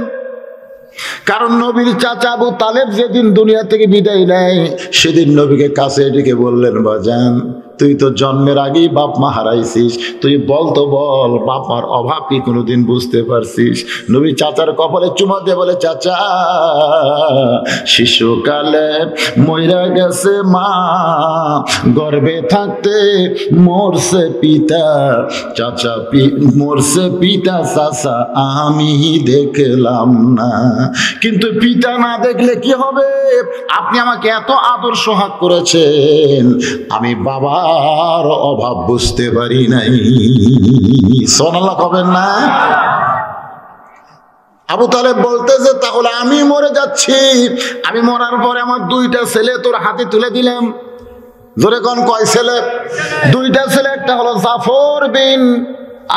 কারণ নবীর চাচা আবু তালেব যেদিন দুনিয়া থেকে বিদায় নেয়, সেদিন নবীকে কাছে ডেকে বললেন, বাজান, তুই তো জন্মের আগেই বাপ মা হারাইছিস, তুই বল তো বল, বাপ মার অভাব কি কোনোদিন বুঝতে পারছিস? নবী চাচার কপালে চুমা দিয়ে বলে, চাচা, শিশুকালে মইরা গেছে মা, গর্ভে থাকতে মরছে পিতা, চাচা মরছে পিতা, চাচা আমি দেখলাম না। কিন্তু পিতা না দেখলে কি হবে? আপনি আমাকে এত আদর সোহাগ করেছেন, আমি বাবার অভাব বুঝতে পারি নাই। সুবহানাল্লাহ কবেন না? আবু তালেব বলতেছে, তাহলে আমি মরে যাচ্ছি, আমি মরার পরে আমার দুইটা ছেলে তোর হাতে তুলে দিলাম। জোরে কোন, কয় ছেলে? দুইটা ছেলে, একটা হলো জাফর বিন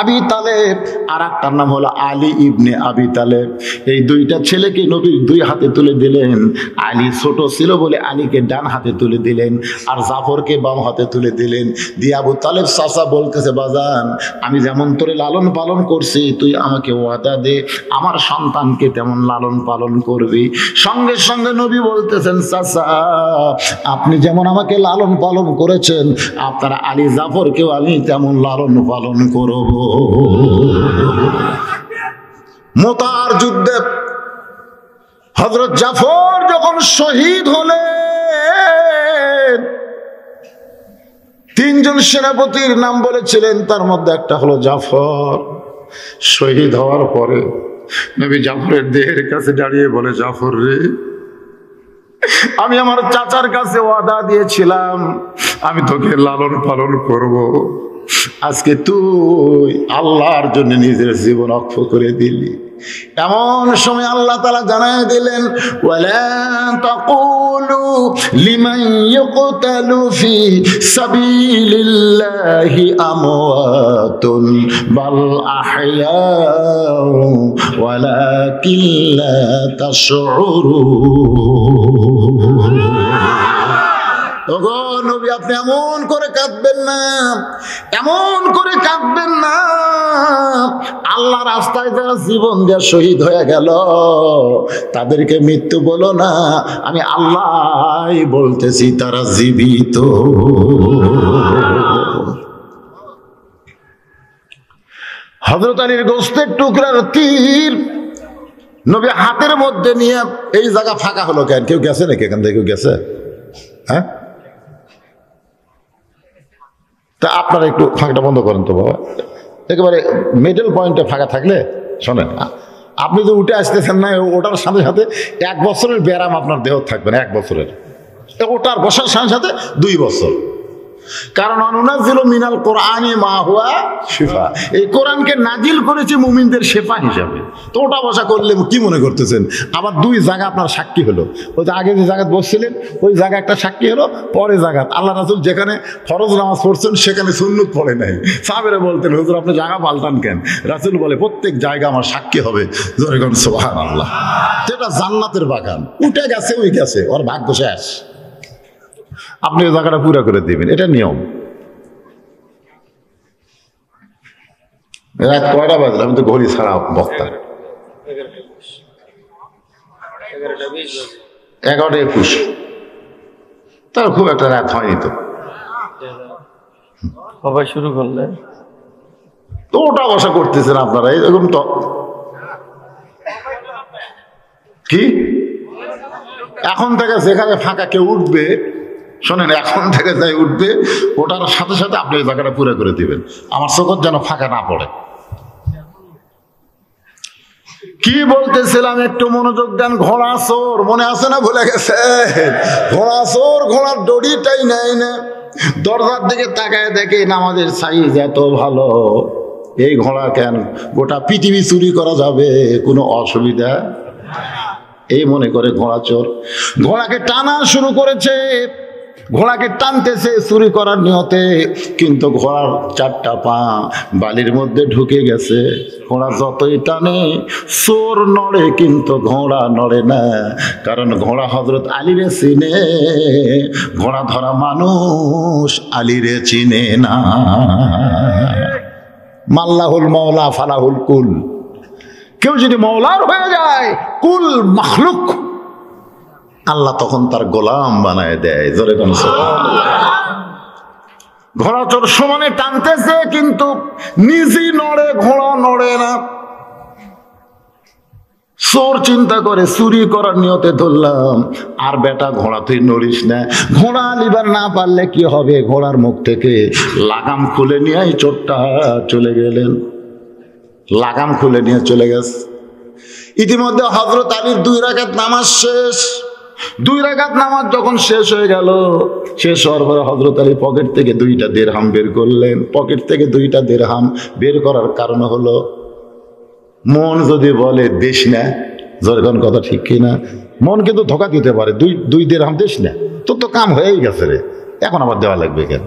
আবি তালেব, আর একটার নাম হলো আলী ইবনে আবি তালেব। এই দুইটা ছেলেকে নবীর দুই হাতে তুলে দিলেন। আলী ছোট ছিল বলে আলীকে ডান হাতে তুলে দিলেন, আর জাফরকে বাম হাতে তুলে দিলেন। দিয়ে আবু তালেব চাচা বলতেছে, বাজান, আমি যেমন তোরে লালন পালন করছি, তুই আমাকে ওয়াদা দে আমার সন্তানকে তেমন লালন পালন করবি। সঙ্গে সঙ্গে নবী বলতেছেন, চাচা, আপনি যেমন আমাকে লালন পালন করেছেন, আপনারা আলী জাফরকেও আমি তেমন লালন পালন করব। মুতার যুদ্ধে হযরত জাফর যখন শহীদ হলেন, তিনজন সেনাপতির নাম বলেছিলেন, তার মধ্যে একটা হলো জাফর। শহীদ হওয়ার পরে নবী জাফরের দেহের কাছে দাঁড়িয়ে বলে, জাফর রে, আমি আমার চাচার কাছে ওয়াদা দিয়েছিলাম আমি তোকে লালন পালন করব, আজকে তুই আল্লাহর জন্য নিজের জীবন অক্ষ করে দিলি। এমন সময় আল্লাহ তাআলা জানায় দিলেন, ওয়ালা তাকুলু লিমান ইয়ুকতালু ফি সাবিলিল্লাহি আমওয়াতুন বাল আহইয়াউ ওয়ালাকিন লা তাশউরুন। ওগো নবী, আপনি এমন করে কাঁদবেন না, এমন করে কাঁদবেন না। আল্লাহ রাস্তায় যারা জীবন দিয়ে শহীদ হয়ে গেল, তাদেরকে মৃত্যু বলো না, আমি আল্লাহ বলতেছি তারা জীবিত। হযরত আলীর গোশতের টুকরার তীর নবী হাতের মধ্যে নিয়ে, এই জায়গা ফাঁকা হলো কেন? কেউ গেছে নাকি এখান থেকে? কেউ গেছে? হ্যাঁ, তা আপনারা একটু ফাঁকটা বন্ধ করেন তো বাবা। একেবারে মিডল পয়েন্টে ফাঁকা থাকলে, শোনেন, আপনি যে উঠে আসতেছেন না, ওটার সাথে সাথে 1 বছরের ব্যায়াম আপনার দেহ থাকবে না, 1 বছরের। ওটার বসার সাথে সাথে 2 বছর। কারণ অনুনাজিলু মিনাল কোরআনি মা হুয়া শিফা, এই কোরআনকে নাজিল করেছে মুমিনদের শেফা হিসাবে। তো ওটা বসা করলে কি মনে করতেছেন? আবার দুই জায়গা আপনার সাক্ষী হলো, ওই যে আগে যে জায়গায় বসছিলেন ওই জায়গা একটা সাক্ষী হলো, পরে জায়গা আল্লাহ রাসূল যেখানে ফরজ নামাজ পড়ছেন সেখানে সুন্নত পড়ে নাই। সাহাবীরা বলতেন হুজুর আপনি জায়গা পাল্টান কেন? রাসূল বলে প্রত্যেক জায়গা আমার সাক্ষী হবে। জোরে বলেন সুবহানাল্লাহ। এটা জান্নাতের বাগান, উঠে গেছে ওই গেছে, ওর ভাগ্য শেষ। আপনি ওই জায়গাটা পুরো করে দিবেন, এটা নিয়ম। রাত কয়টা বাজে? আমি তো ঘড়ি ছাড়া বক্তা। 11:21। তার খুব একটা রাত হয়নি তো, সবাই শুরু করলেন তো ওটা বসা করতেছেন আপনারা এরকম। তো কি এখন থেকে যেখানে ফাঁকা কেউ উঠবে, শোনেন, এখন থেকে যাই উঠবে ওটার সাথে সাথে আপনি ওই জায়গাটা পুরো করে দিবেন, আমার চোখত যেন ফাঁকা না পড়ে। কি বলতেছিলাম একটু মনোযোগ দেন। ঘোড়া চোর মনে আছে না? ভুলে গেছে? ঘোড়া চোর ঘোড়ার দড়িটাই নেয় না, দরজার দিকে তাকায় দেখে নামাজের সাইজ এত ভালো, এই ঘোড়া কেন গোটা পৃথিবী চুরি করা যাবে, কোনো অসুবিধা এই মনে করে ঘোড়া চোর ঘোড়াকে টানা শুরু করেছে, ঘোড়াকে টানতেছে চুরি করার নিয়তে, কিন্তু ঘোড়ার চারটা পা বালির মধ্যে ঢুকে গেছে। ঘোড়া যতই টানে চোর নড়ে কিন্তু ঘোড়া নড়ে না, কারণ ঘোড়া হযরত আলীরে চিনে, ঘোড়া ধরা মানুষ আলীরে চিনে না। মাল্লাহুল মাওলা ফালাহুল কুল, কেউ যদি মওলার হয়ে যায় কুল মাখলুক আল্লাহ তখন তার গোলাম বানায় দেয়। জোরে কোন ঘোড়া চোর সমানে টানতেছে কিন্তু নিজে নড়ে, ঘোড়া নড়ে না। চোর চিন্তা করে চুরি করার নিয়তে ধরলাম, আর বেটা ঘোড়া তুই নড়িস না, ঘোড়া লিবার না পারলে কি হবে? ঘোড়ার মুখ থেকে লাগাম খুলে নিয়ে চোরটা চলে গেলেন, লাগাম খুলে নিয়ে চলে গেছে। ইতিমধ্যে হযরত আলীর 2 রাকাত নামাজ শেষ। 2 রাকাত নামাজ যখন শেষ হয়ে গেল, শেষ হওয়ার পরে হযরত আলী পকেট থেকে 2টা দিরহাম বের করলেন। পকেট থেকে 2টা দিরহাম বের করার কারণ হলো, মন যদি বলে দেশ না, যখন কথা ঠিক কিনা, মন কিন্তু ধোকা দিতে পারে, 2 দিরহাম দেশ না, তোর তো কাম হয়েই গেছে রে, এখন আবার দেওয়া লাগবে কেন?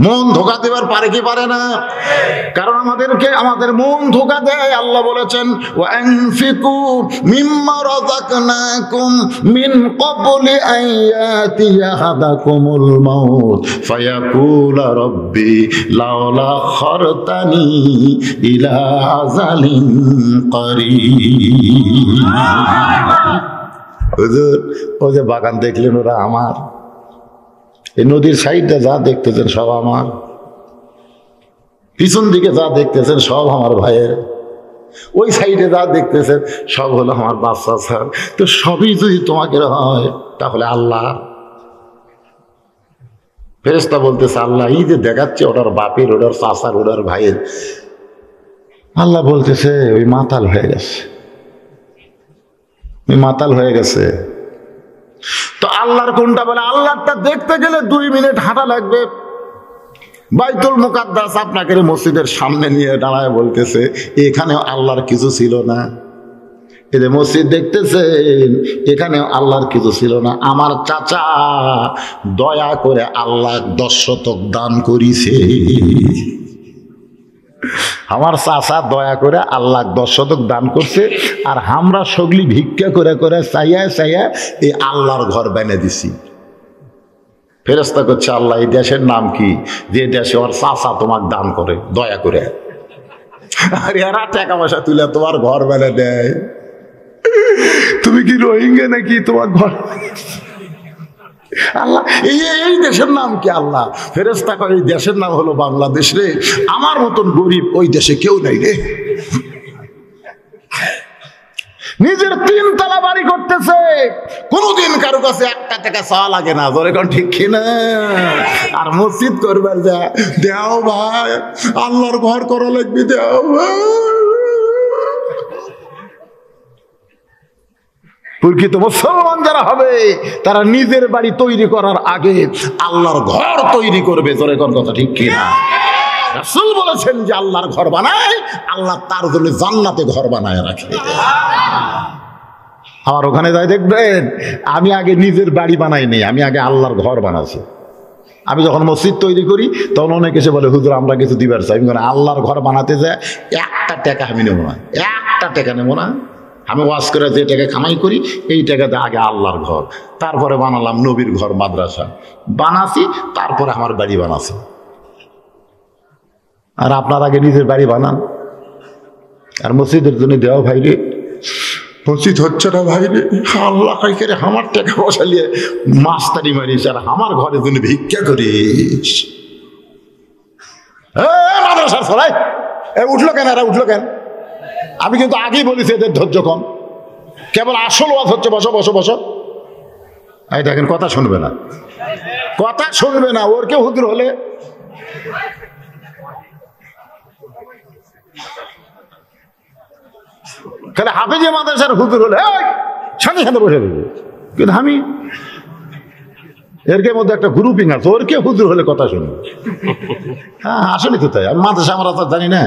মন ধোকা দেবার পারে কি পারে না? কারণ আমাদের মন ধোকা দেয়। আল্লাহ বলেছেন ওয়ানফিকু মিম্মা রাযাকনাকুম মিন ক্বাবলি আন ইয়াতিয়া আহাদাকুমুল মাউত ফায়াকুলা রাব্বি লাউলা খারতানি ইলা আযালিন করিব। হুজুর ওই যে বাগান দেখলেন, ওরা আমার, এই নদীর সাইডে যা দেখতেছেন সব আমার, পিছন দিকে যা দেখতেছেন সব আমার ভাইয়ের, ওই সাইডে যা দেখতেছেন সব হলো আমার বাচ্চা স্যার। তো সবই যদি তোমাকে হয় তাহলে আল্লাহ। ফেরেশতা বলতেছে আল্লাহ এই যে দেখাচ্ছে ওটার বাপের, ওটার চাচার, ওটার ভাইয়ের। আল্লাহ বলতেছে ওই মাতাল হয়ে গেছে, ওই মাতাল হয়ে গেছে। তো আল্লাহর কোনটা বলে? আল্লাহটা দেখতে গেলে 2 মিনিট হাঁটা লাগবে। বাইতুল মুকাদ্দাস আপনাকে মসজিদের সামনে নিয়ে দাঁড়ায় বলতেছে এখানেও আল্লাহর কিছু ছিল না। এই যে মসজিদ দেখতেছেন, এখানেও আল্লাহর কিছু ছিল না। আমার চাচা দয়া করে আল্লাহ 10 শতক দান করিছে। আমার চাচা দয়া করে আল্লাহ 10 শতক দান করছে, আর আমরা সগলি ভিক্ষা করে করে চাইয়া চাইয়া এই আল্লাহর ঘর বানিয়ে দিছি। ফেরেশতা করছে আল্লাহ এই দেশের নাম কি? যে দেশে ওর চাচা তোমার দান করে দয়া করে, আর এরা টাকা পয়সা তুলে তোমার ঘর বানিয়ে দেয়। তুমি কি রোহিঙ্গা নাকি তোমার ঘর? আল্লাহ এই দেশের নাম কি? আল্লাহ ফেরেশতা কয় এই দেশের নাম হলো বাংলাদেশ রে, আমার মতন গরিব ওই দেশে কেউ নাই রে। নিজের 3 তলা বাড়ি করতেছে, কোনদিন কারো কাছে 1 টাকা চাওয়া লাগে না। ধরে কোন ঠিক কিনা? আর মসজিদ করবার যা দেও ভাই, আল্লাহর ঘর করা লাগবে, দেও ভাই। প্রকৃত মুসলমান যারা হবে তারা নিজের বাড়ি তৈরি করার আগে আল্লাহর ঘর তৈরি করবে। জোরে কোন কথা ঠিক কিনা? রাসূল বলেছেন যে আল্লাহর ঘর বানায়, আল্লাহ তার জন্য জান্নাতে ঘর বানায় রাখে। আমার ওখানে যাই দেখবেন, আমি আগে নিজের বাড়ি বানাইনি, আমি আগে আল্লাহর ঘর বানাচ্ছি। আমি যখন মসজিদ তৈরি করি তখন অনেক এসে বলে, হুজুর আমরা কিছু দিবার চাই। আমি আল্লাহর ঘর বানাতে যায় একটা টাকা আমি নেবো না, একটা টাকা নেবো না। আমি ওয়াজ করে যে টাকা কামাই করি এই টাকাতে আগে আল্লাহর ঘর, তারপরে বানালাম নবীর ঘর, মাদ্রাসা বানাছি, তারপরে আমার বাড়ি বানাছি। আর আপনার আগে নিজের বাড়ি বানান। আর মসজিদের জন্য দেওয়া ভাই রে, মসজিদ হচ্ছে না ভাই রে, আল্লাহ করে আমার টাকা বসালিয়ে মাস্তারি মারিস আর আমার ঘরের জন্য ভিক্ষা করিস। মাদ্রাসার সরাই উঠলো কেন, এরা উঠলো কেন? আমি কিন্তু আগেই বলেছি এদের ধৈর্য কম, কেবল আসল ওয়াজ হচ্ছে বসো বসো বসো। এই দেখেন কথা শুনবে না, কথা শুনবে না। ওর কেউ হুজুর হলে তাহলে হাফেজে মাদ্রাসার হুজুর হলে সাথে সাথে বসে দেবে। কিন্তু আমি এর মধ্যে একটা গ্রুপিং আছে, ওর কে হুজুর হলে কথা শুনবে। হ্যাঁ আসলে তো তাই। আমি মাদ্রাসা আমরা তো জানি না।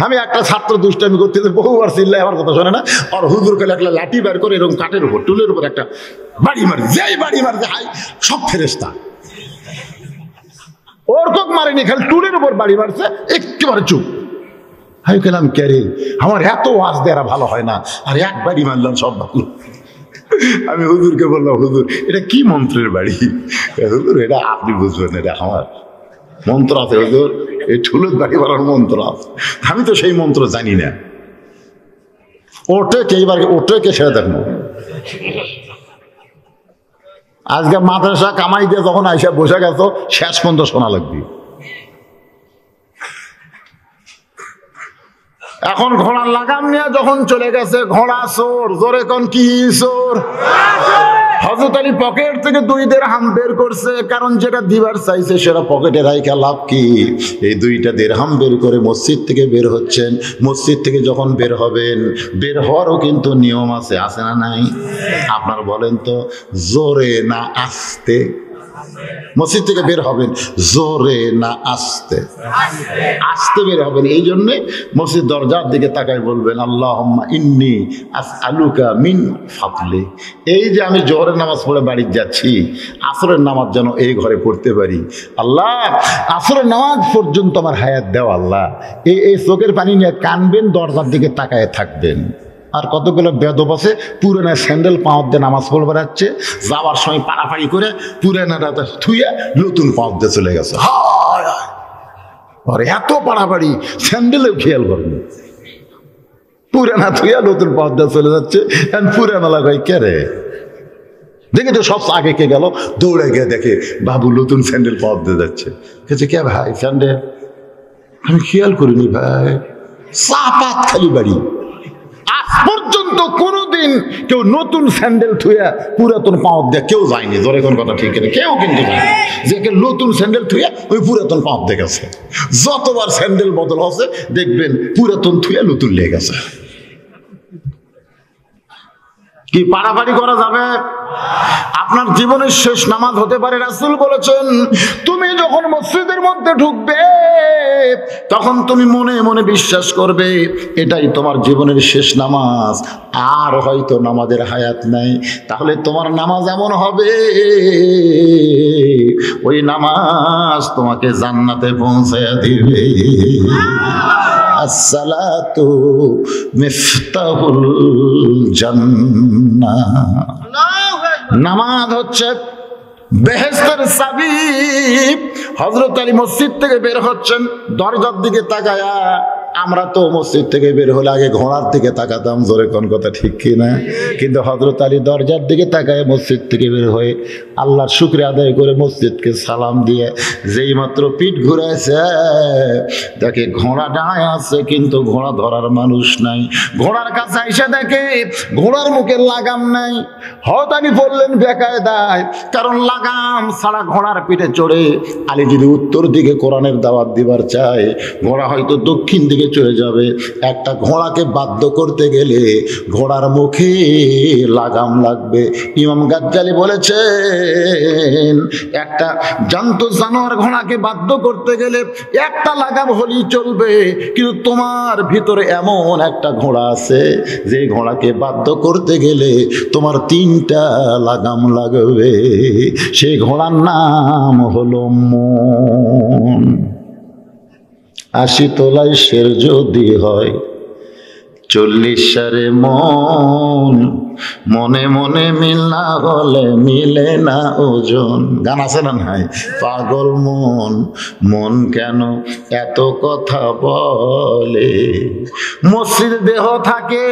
আমি একটা ছাত্র দুষ্টামি করতে বহুবার চিল্লাই, আমার কথা শোনে না। আর হুজুর কালে একটা লাঠি বের করে এরকম কাঠের উপর টুলের উপর একটা বাড়ি মারি, যেই বাড়ি মারছে হাই সব ফেরেশতা। ওর কক মারেনি, খালি টুলের উপর বাড়ি মারছে, একেবারে চুপ। আমি গেলাম ক্যারে, আমার এত ওয়াজ দেওয়া ভালো হয় না, আর এক বাড়ি মারলাম সব ভালো। আমি হুজুরকে বললাম, হুজুর এটা কি মন্ত্রের বাড়ি? হুজুর এটা আপনি বুঝবেন, এটা আমার মন্ত্র আছে হুজুর, এই ঠুলোর বাড়ি মারার মন্ত্র আছে। আমি তো সেই মন্ত্র জানি না। ওটে কে এবার ওটে কে সেটা দেখবো। আজকে মাদ্রাসা কামাই দিয়ে যখন আইসা বসে গেছ, শেষ পর্যন্ত শোনা লাগবে। এখন ঘোড়ার লাগাম নিয়ে যখন চলে গেছে, ঘোড়া চোর। জোরে কোন কি চোর? হযরত আলী পকেট থেকে 2 দিরহাম বের করছে, কারণ যেটা দিবার চাইছে সেটা পকেটে রাইখা লাভ কি? এই 2টা দিরহাম বের করে মসজিদ থেকে বের হচ্ছেন। মসজিদ থেকে যখন বের হবেন, বের হওয়ারও কিন্তু নিয়ম আছে, আছে না নাই? আপনার বলেন তো, জোরে না আস্তে? মসজিদ থেকে বের হবেন জোরে না আস্তে? আস্তে বের হবেন। এই জন্যে মসজিদ দরজার দিকে তাকাই বলবেন, আল্লাহুম্মা ইন্নী আসআলুকা মিন ফাদলি। এই যে আমি জোহরের নামাজ পড়ে বাড়ি যাচ্ছি, আসরের নামাজ যেন এই ঘরে পড়তে পারি। আল্লাহ আসরের নামাজ পর্যন্ত আমার হায়াত দেও। আল্লাহ এই চোখের পানি নিয়ে কানবেন, দরজার দিকে তাকায় থাকবেন। আর কতগুলো বেদব আছে পুরানা স্যান্ডেল পাওয়ার দিয়ে নামাজ পড়ে বেড়াচ্ছে, যাওয়ার সময় পাড়াপাড়ি করে পুরানাটা থুয়ে নতুন পাওয়ার দিয়ে চলে গেছে। আর এত পাড়াপাড়ি স্যান্ডেলেও খেয়াল করেন, পুরানা থুয়া নতুন পাওয়ার দিয়ে চলে যাচ্ছে। পুরানা লাগাই কে রে? দেখে তো সব আগে কে গেল, দৌড়ে গিয়ে দেখে বাবু নতুন স্যান্ডেল পাওয়ার দিয়ে যাচ্ছে। কে ভাই স্যান্ডেল? আমি খেয়াল করিনি ভাই, চাপাত খালি বাড়ি। আজ পর্যন্ত কোনোদিন কেউ নতুন স্যান্ডেল থুয়া পুরাতন পাওয়ার দিয়ে কেউ যায়নি। ধরে কোন কথা ঠিক না, কেউ কিন্তু যায়নি। যে নতুন স্যান্ডেল থুয়া ওই পুরাতন পাওয়ার দিয়ে গেছে। যতবার স্যান্ডেল বদল হচ্ছে দেখবেন পুরাতন থুয়া নতুন লেগে গেছে। কি পাড়াপাড়ি করা যাবে? আপনার জীবনের শেষ নামাজ হতে পারে। রাসূল বলেছেন, তুমি যখন মসজিদের মধ্যে ঢুকবে তখন তুমি মনে মনে বিশ্বাস করবে এটাই তোমার জীবনের শেষ নামাজ, আর হয়তো নামাজের হায়াত নাই। তাহলে তোমার নামাজ এমন হবে, ওই নামাজ তোমাকে জান্নাতে পৌঁছায়া দিবে। আসসালাতু মিফতাহুল জান্নাহ। নামাজ হচ্ছে বেহেশতের চাবি। হযরত আলী মসজিদ থেকে বের হচ্ছেন, দরজার দিকে তাকায়া। আমরা তো মসজিদ থেকে বের হলে আগে ঘোড়ার দিকে তাকাতাম। জোরে কোন কথা ঠিক কিনা? কিন্তু হযরত আলী দরজার দিকে তাকায় মসজিদ থেকে বের হয়ে আল্লাহর শুকরিয়া আদায় করে মসজিদকে সালাম দিয়ে যেই মাত্র পিঠ ঘুরাইছে, দেখে ঘোড়া দাঁড়ায় আছে কিন্তু ঘোড়া ধরার মানুষ নাই। ঘোড়ার কাছে এসে দেখে ঘোড়ার মুখে লাগাম নাই। হযরত আলী বললেন বেকায়দায়, কারণ লাগাম ছাড়া ঘোড়ার পিঠে চড়ে আলী যদি উত্তর দিকে কোরআনের দাওয়াত দিবার চায়, ঘোড়া হয়তো দক্ষিণ দিকে দিকে চলে যাবে। একটা ঘোড়াকে বাধ্য করতে গেলে ঘোড়ার মুখে লাগাম লাগবে। ইমাম গাজ্জালি বলেছেন একটা জন্তু জানোয়ার ঘোড়াকে বাধ্য করতে গেলে একটা লাগাম হলেই চলবে, কিন্তু তোমার ভিতরে এমন একটা ঘোড়া আছে যে ঘোড়াকে বাধ্য করতে গেলে তোমার 3টা লাগাম লাগবে। সেই ঘোড়ার নাম হলো মন। 80 তলায় শের যদি হয় 40 সারে মন, মনে মনে মিল না হলে মিলে না ওজন। গান আছে না নাই? পাগল মন, মন কেন এত কথা বলে? মসজিদে দেহ থাকে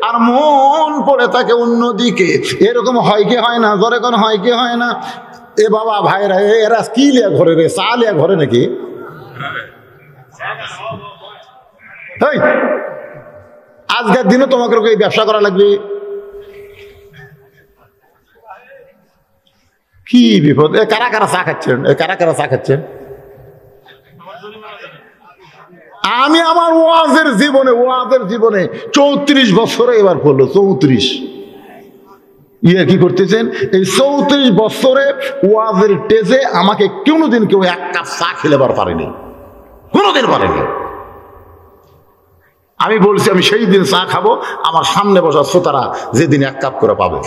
আর মন পড়ে থাকে অন্যদিকে। এরকম হয় কি হয় না? ঘরে কোন হয় কি হয় না? এ বাবা ভাইরা, এরা কি লিয়া ঘরে রে? চা লিয়া ঘরে নাকি? আজকের দিনে তোমাকে এই ব্যবসা করা লাগবে। কি বিপদ! কারা কারা চা খাচ্ছেন? কারা কারা চা খাচ্ছেন? আমি আমার ওয়াজের জীবনে 34 বছরে এবার পড়লো 34। ইয়ে কি করতেছেন? এই 34 বছরে ওয়াজের টেজে আমাকে কোনোদিন কেউ 1 কাপ চা খেলেবার পারেনি, কোনোদিন পারেনি। আমি বলছি আমি সেই দিন চা খাবো আমার সামনে বসা শ্রোতারা যেদিন 1 কাপ করে পাবে।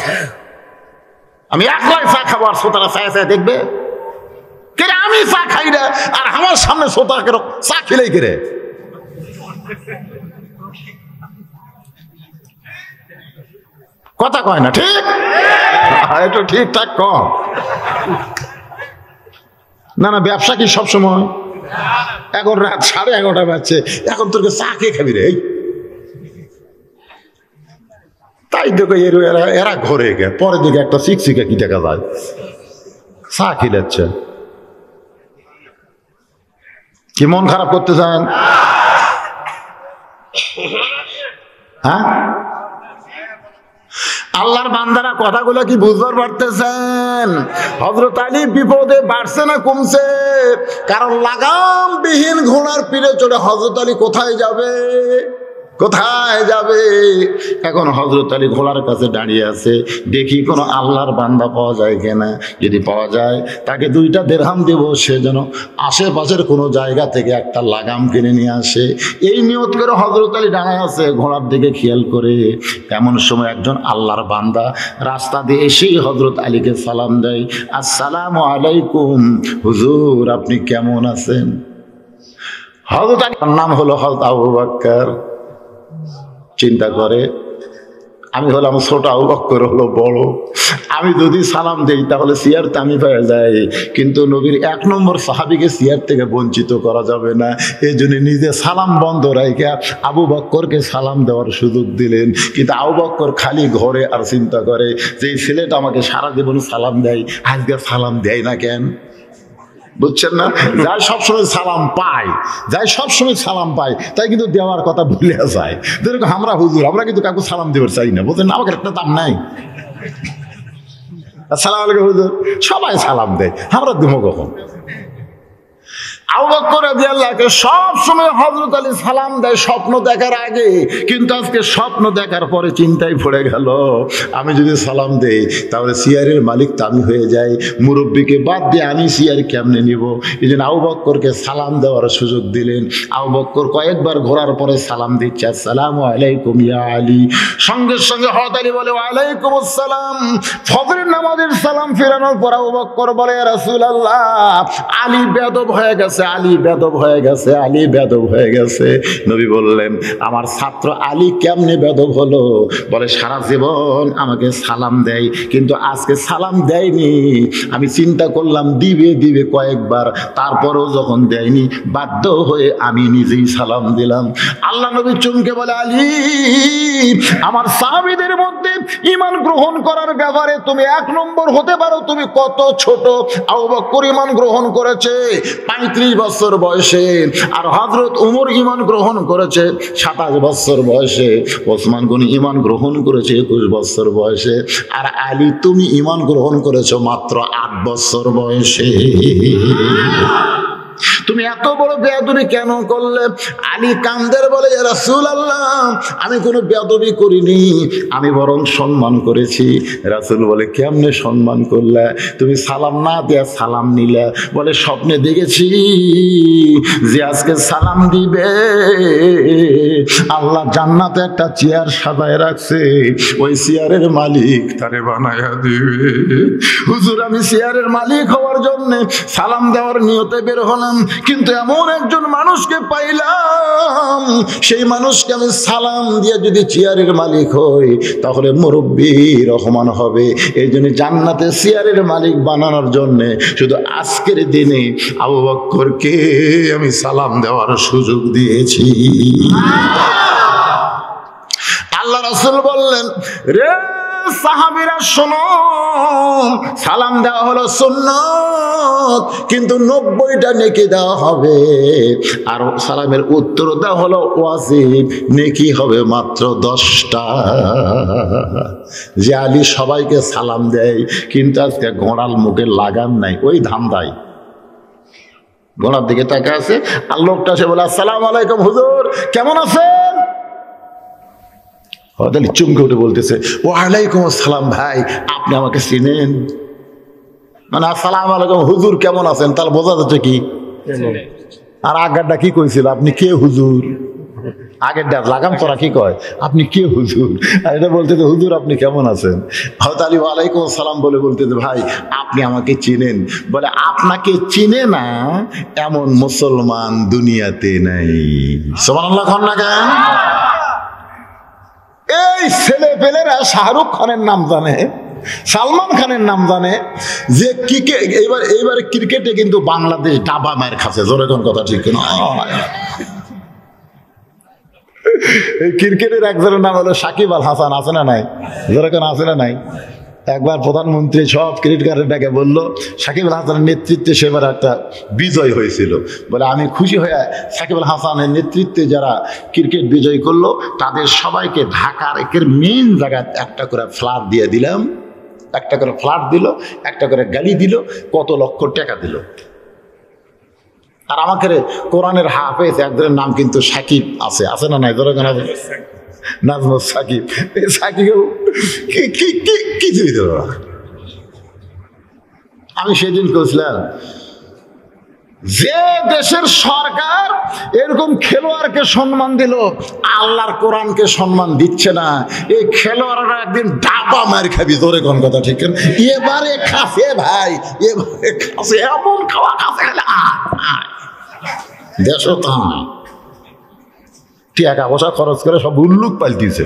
আমি একলাই চা খাবো আর শ্রোতারা চায় চায় দেখবে। কেরে আমি চা খাই না আর আমার সামনে শ্রোতা কেন চা খেলেই কেরে? কথা কয় না, ঠিক? একটু ঠিকঠাক কম। না না, ব্যবসা কি সবসময়? এখন রাত 11:30 বাজছে, এখন তোর চা খেয়ে খাবি রে? তাই দেখো এরা ঘরে গে পরে দিকে একটা শিক্ষিকা কি দেখা যায় চা খিলাচ্ছে। কি মন খারাপ করতে চান? হ্যাঁ, আল্লাহর বান্দারা কথাগুলো কি বুঝবার পারতেছেন? হযরত আলী বিপদে বাড়ছে না কমছে? কারণ লাগামবিহীন ঘোড়ার পিঠে চড়ে হযরত আলী কোথায় যাবে? কোথায় যাবে? এখন হযরত আলী ঘোড়ার কাছে দাঁড়িয়ে আছে, দেখি কোনো আল্লাহর বান্দা পাওয়া যায় কিনা। যদি পাওয়া যায় তাকে 2টা দিরহাম দেব, সে যেন আশেপাশের কোনো জায়গা থেকে একটা লাগাম কিনে নিয়ে আসে। এই নিয়ত করে হযরত আলী দাঁড়ায় আছে ঘোড়ার দিকে খেয়াল করে। এমন সময় একজন আল্লাহর বান্দা রাস্তা দিয়ে এসেই হযরত আলীকে সালাম দেয়, আসসালামু আলাইকুম হুজুর, আপনি কেমন আছেন? হযরত আলীর নাম হলো হযরত আবু বকর। চিন্তা করে, আমি হলাম ছোট, আবু বকর হলো বড়। আমি যদি সালাম দেই তাহলে সিয়ার আমি পেয়ে যাই, কিন্তু নবীর 1 নম্বর সাহাবীকে সিয়ার থেকে বঞ্চিত করা যাবে না। এই জন্য নিজে সালাম বন্ধ রাইখা আবু বকরকে সালাম দেওয়ার সুযোগ দিলেন। কিন্তু আবু বকর খালি ঘরে আর চিন্তা করে যে এই ছেলেটা আমাকে সারা জীবন সালাম দেয়, আজকে সালাম দেয় না কেন? বুঝছেন না? যাই সবসময় সালাম পায়, তাই কিন্তু দেওয়ার কথা ভুলে যায়। যেরকম আমরা হুজুর, আমরা কিন্তু কাউকে সালাম দেবার চাই না, বুঝছেন? আমাকে একটা দাম নাই। আসসালামু আলাইকুম হুজুর, সবাই সালাম দেয়, আমরা দেবো কখন? আবু বকর রাদিয়াল্লাহু সব সময় হযরত আলী সালাম দেয় স্বপ্ন দেখার আগে, কিন্তু আজকে স্বপ্ন দেখার পরে চিন্তায় পড়ে গেল আমি যদি সালাম দেই তাহলে সিয়ারের মালিক তো আমি হয়ে যাই, মুরব্বীকে বাদ দিয়ে আমি সিয়ার কেমনে নিব? এই জন্য আবু বকরকে সালাম দেওয়ার সুযোগ দিলেন। আবু বকর কয়েকবার ঘোরার পরে সালাম দিচ্ছে, আসসালামু আলাইকুম ইয়া আলী। সঙ্গে সঙ্গে হযরত আলী বলে ওয়ালাইকুম আসসালাম। ফজরের নামাজের সালাম ফেরানোর পর আবু বকর বলে ইয়া রাসূলুল্লাহ, আলী বেয়াদব হয়ে গেছে, আলী বেয়াদব হয়ে গেছে, আলী বেয়াদব হয়ে গেছে। নবী বললেন, আমার ছাত্র আলী কেমনে বেয়াদব হলো? বলে সারা জীবন আমাকে সালাম দেয়, কিন্তু আজকে সালাম দেয়নি। আমি চিন্তা করলাম দিবে কয়েকবার, তারপরেও যখন দেয়নি বাধ্য হয়ে আমি নিজেই সালাম দিলাম। আল্লাহ নবী চমকে বলে, আলী, আমার সাহাবীদের মধ্যে ঈমান গ্রহণ করার ব্যাপারে তুমি 1 নম্বর হতে পারো, তুমি কত ছোট। আবু বকর ঈমান গ্রহণ করেছে 35 বছর বয়সে, আর হযরত ওমর ঈমান গ্রহণ করেছে 27 বছর বয়সে, ওসমান গনি ঈমান গ্রহণ করেছে 21 বছর বয়সে, আর আলী তুমি ঈমান গ্রহণ করেছো মাত্র 8 বছর বয়সে। তুমি এত বড় বেয়াদবি কেন করলে? আলী কান্দের বলে, ইয়া রাসূলুল্লাহ, আমি কোনো বেয়াদবি করিনি, আমি বরং সম্মান করেছি। রাসূল বলে, কেমনে সম্মান করলে? তুমি সালাম না দেয়া সালাম নিলে। বলে, স্বপ্নে দেখেছি যে আজকে সালাম দিবে, আল্লাহ জান্নাতে একটা চেয়ার সাজায় রাখছে, ওই চেয়ারের মালিক তারে বানায়া দিবে। হুজুর, আমি চেয়ারের মালিক হওয়ার জন্য সালাম দেওয়ার নিয়তে বের হলাম, কিন্তু এমন একজন মানুষকে পাইলাম, সেই মানুষকে আমি সালাম দিয়ে যদি চেয়ারের মালিক হই তাহলে মুরব্বী রহমান হবে। এই জন্য জান্নাতে চেয়ারের মালিক বানানোর জন্য শুধু আজকের দিনে আবু বকরকে আমি সালাম দেওয়ার সুযোগ দিয়েছি। আল্লাহ রাসূল বললেন, রে সাহাবীরা শোনো, সালাম দেওয়া হলো সুন্নাত, কিন্তু 90টা নেকি দেওয়া হবে, আর সালামের উত্তর দেওয়া হলো ওয়াজিব, নেকি হবে মাত্র 10টা। যে আলী সবাইকে সালাম দেয়, কিন্তু আজকে ঘোড়াল মুখে লাগাম নাই, ওই ধান্দায় ঘোড়ার দিকে তাকে আছে, আর লোকটা সে বলে, আসসালামু আলাইকুম হুজুর, কেমন আছেন? চুমকে উঠে বলতেছে, ওয়ালাইকুম আসসালাম ভাই, আপনি আমাকে চিনেন? মানে আসসালামু আলাইকুম হুজুর, কেমন আছেন, তাহলে বোঝা যাচ্ছে কি? আর আগেরটা কি কইছিল, আপনি কে হুজুর? আগেরটা লাগাম তোরা কি কয়, আপনি কে হুজুর? আর এটা বলতেছে, হুজুর আপনি কেমন আছেন? হযরত আলী ওয়ালাইকুম আসসালাম বলে বলতেছে, ভাই আপনি আমাকে চিনেন? বলে, আপনাকে চিনে না এমন মুসলমান দুনিয়াতে নাই। সুবহানাল্লাহ, খান না কেন? এই ছেলে পেলেরা শাহরুখ খানের নাম জানে, সালমান খানের নাম জানে, যে এইবার ক্রিকেটে কিন্তু বাংলাদেশ ডাবা মায়ের খাচ্ছে। জোরে কোন কথা ঠিক না? এই ক্রিকেটের একজনের নাম হলো সাকিব আল হাসান, আছে না নাই? জোরে কোন আছে না নাই? একবার প্রধানমন্ত্রী সব ক্রিকেটারটাকে বললো, সাকিব আল হাসানের নেতৃত্বে সেবার একটা বিজয় হয়েছিল, বলে আমি খুশি হয়ে সাকিব আল হাসানের নেতৃত্বে যারা ক্রিকেট বিজয় করলো তাদের সবাইকে ঢাকার একের মেন জায়গায় একটা করে ফ্ল্যাট দিয়ে দিলাম, একটা করে ফ্ল্যাট দিল, একটা করে গাড়ি দিল, কত লক্ষ টাকা দিল। আর আমাকে কোরআনের হাফেজ একজনের নাম কিন্তু সাকিব আছে না নাই? ধরো কেন নাজমুল সাকিব, সাকিব কিছুই দিল না। আমি সেদিন কইছিলাম, যে দেশের সরকার এরকম খেলোয়াড়কে সম্মান দিল, আল্লাহর কোরআনকে সম্মান দিচ্ছে না, এই খেলোয়াড়রা একদিন ডাবা মার খাবি। ধরে কোন কথা ঠিক? এবারে খাসে ভাই, এবারে খাসে, এমন খাওয়া খাসে খেলে দেশ টাকা পয়সা খরচ করে সব উল্লুক পাল্টিছে,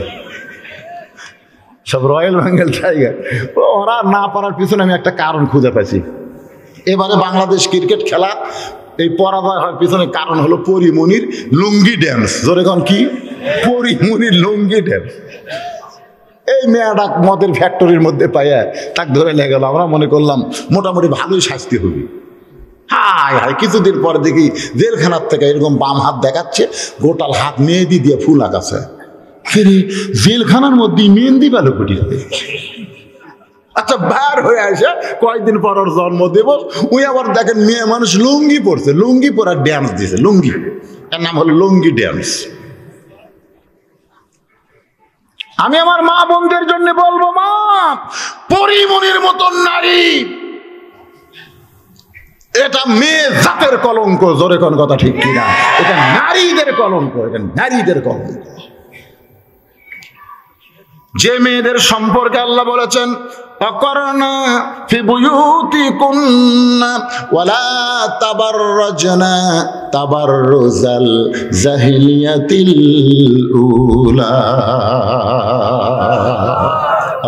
সব রয়্যাল বেঙ্গল টাইগার। ওরা না পারার পিছনে আমি একটা কারণ খুঁজে পাইছি। এবারে বাংলাদেশ ক্রিকেট খেলা এই পরাজয় হওয়ার পিছনে কারণ হলো পরিমনির লুঙ্গি ড্যান্স। জোরে কোন কি? পরিমনির লুঙ্গি ড্যান্স। এই মেয়েটা মদের ফ্যাক্টরির মধ্যে পাইয়া তাকে ধরে নিয়ে গেল। আমরা মনে করলাম মোটামুটি ভালোই শাস্তি হবে। হায় হায়, কিছুদিন পরে দেখি জেলখানার থেকে এরকম বাম হাত দেখাচ্ছে, গোটাল হাত মেহেদি দিয়ে ফুল আঁকাছে। ফিরে জেলখানার মধ্যে মেহেন্দি পেল কুটি। আচ্ছা, বার হয়ে আসে কয়েকদিন পর ওর জন্মদিবস, ওই আবার দেখেন মেয়ে মানুষ লুঙ্গি পরছে, লুঙ্গি পরার ড্যান্স দিছে। লুঙ্গি, এর নাম হলো লুঙ্গি ড্যান্স। আমি আমার মা বোনদের জন্য বলবো, মা, পরিমনির মতন নারী এটা মেয়ে জাতের কলঙ্ক। জোরে কোন কথা ঠিক কিনা? এটা নারীদের কলঙ্ক, এটা নারীদের কলঙ্ক। যে মেয়েদের সম্পর্কে আল্লাহ বলেছেন, অকরনা ফি বুয়ুতিকুন্না ওয়ালা তাবাররাজনা তাবাররুজাল জাহিলিয়াতিল উলা।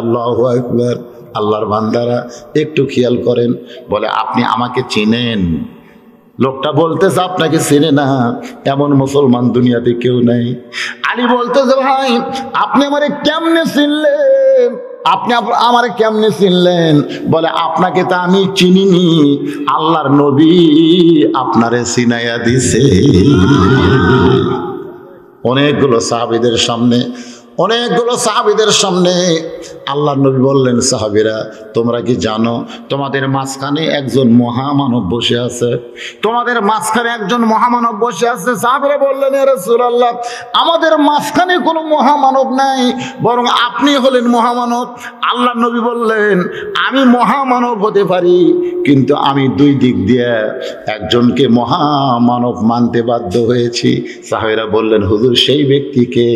আল্লাহু আকবার। আল্লাহর বান্দারা একটু খেয়াল করেন। বলে, আপনি আমাকে চিনেন? লোকটা বলতেছে আপনাকে চিনে না এমন মুসলমান দুনিয়াতে কেউ নাই। আলী বলতেছে, ভাই আপনি আমারে কেমনে চিনলেন? আপনি আমারে কেমনে চিনলেন? বলে, আপনাকে তো আমি চিনিনি, আল্লাহর নবী আপনারে চিনাইয়া দিছে। অনেকগুলো সাহাবীদের সামনে আল্লাহ নবী বললেন, সাহাবীরা তোমরা কি জানো তোমাদের মাঝখানে একজন মহামানব বসে আছে? তোমাদের মাঝখানে একজন মহামানব বসে আছে। সাহাবীরা বললেন, ইয়া রাসূলুল্লাহ, আমাদের মাঝখানে কোনো মহামানব নাই, বরং আপনি হলেন মহামানব। আল্লাহ নবী বললেন, আমি মহামানব হতে পারি, কিন্তু আমি দুই দিক দিয়ে একজনকে মহামানব মানতে বাধ্য হয়েছি। সাহাবীরা বললেন, হুজুর সেই ব্যক্তিকে?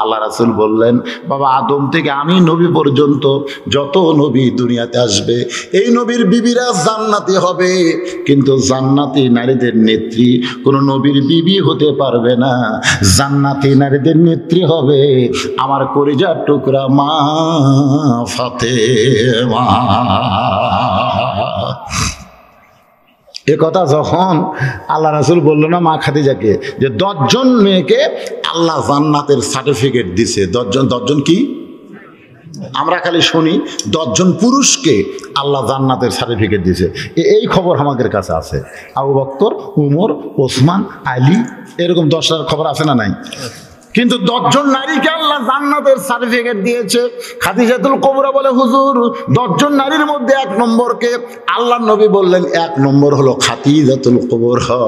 আল্লাহ রাসূল বললেন, বাবা আদম থেকে আমি নবী পর্যন্ত যত নবী দুনিয়াতে আসবে, এই নবীর বিবিরা জান্নাতি হবে, কিন্তু জান্নাতি নারীদের নেত্রী কোনো নবীর বিবি হতে পারবে না। জান্নাতি নারীদের নেত্রী হবে আমার কলিজার টুকরা মা ফাতেমা। এ কথা যখন আল্লাহ রাসূল বলল না মা খাদিজাকে, যে 10 জন মেয়েকে আল্লাহ জান্নাতের সার্টিফিকেট দিছে। 10 জন কি? আমরা খালি শুনি 10 জন পুরুষকে আল্লাহ জান্নাতের সার্টিফিকেট দিছে। এই খবর আমাদের কাছে আছে। আবু বকর, উমর, ওসমান, আলী, এরকম 10টার খবর আছে না নাই? কিন্তু 10 জন নারীকে আল্লাহ জান্নাতের সার্টিফিকেট দিয়েছে। খাদিজাতুল কুবরা বলে, হুজুর 10 জন নারীর মধ্যে 1 নম্বরকে? আল্লাহ নবী বললেন 1 নম্বর হলো খাদিজাতুল কুবরা।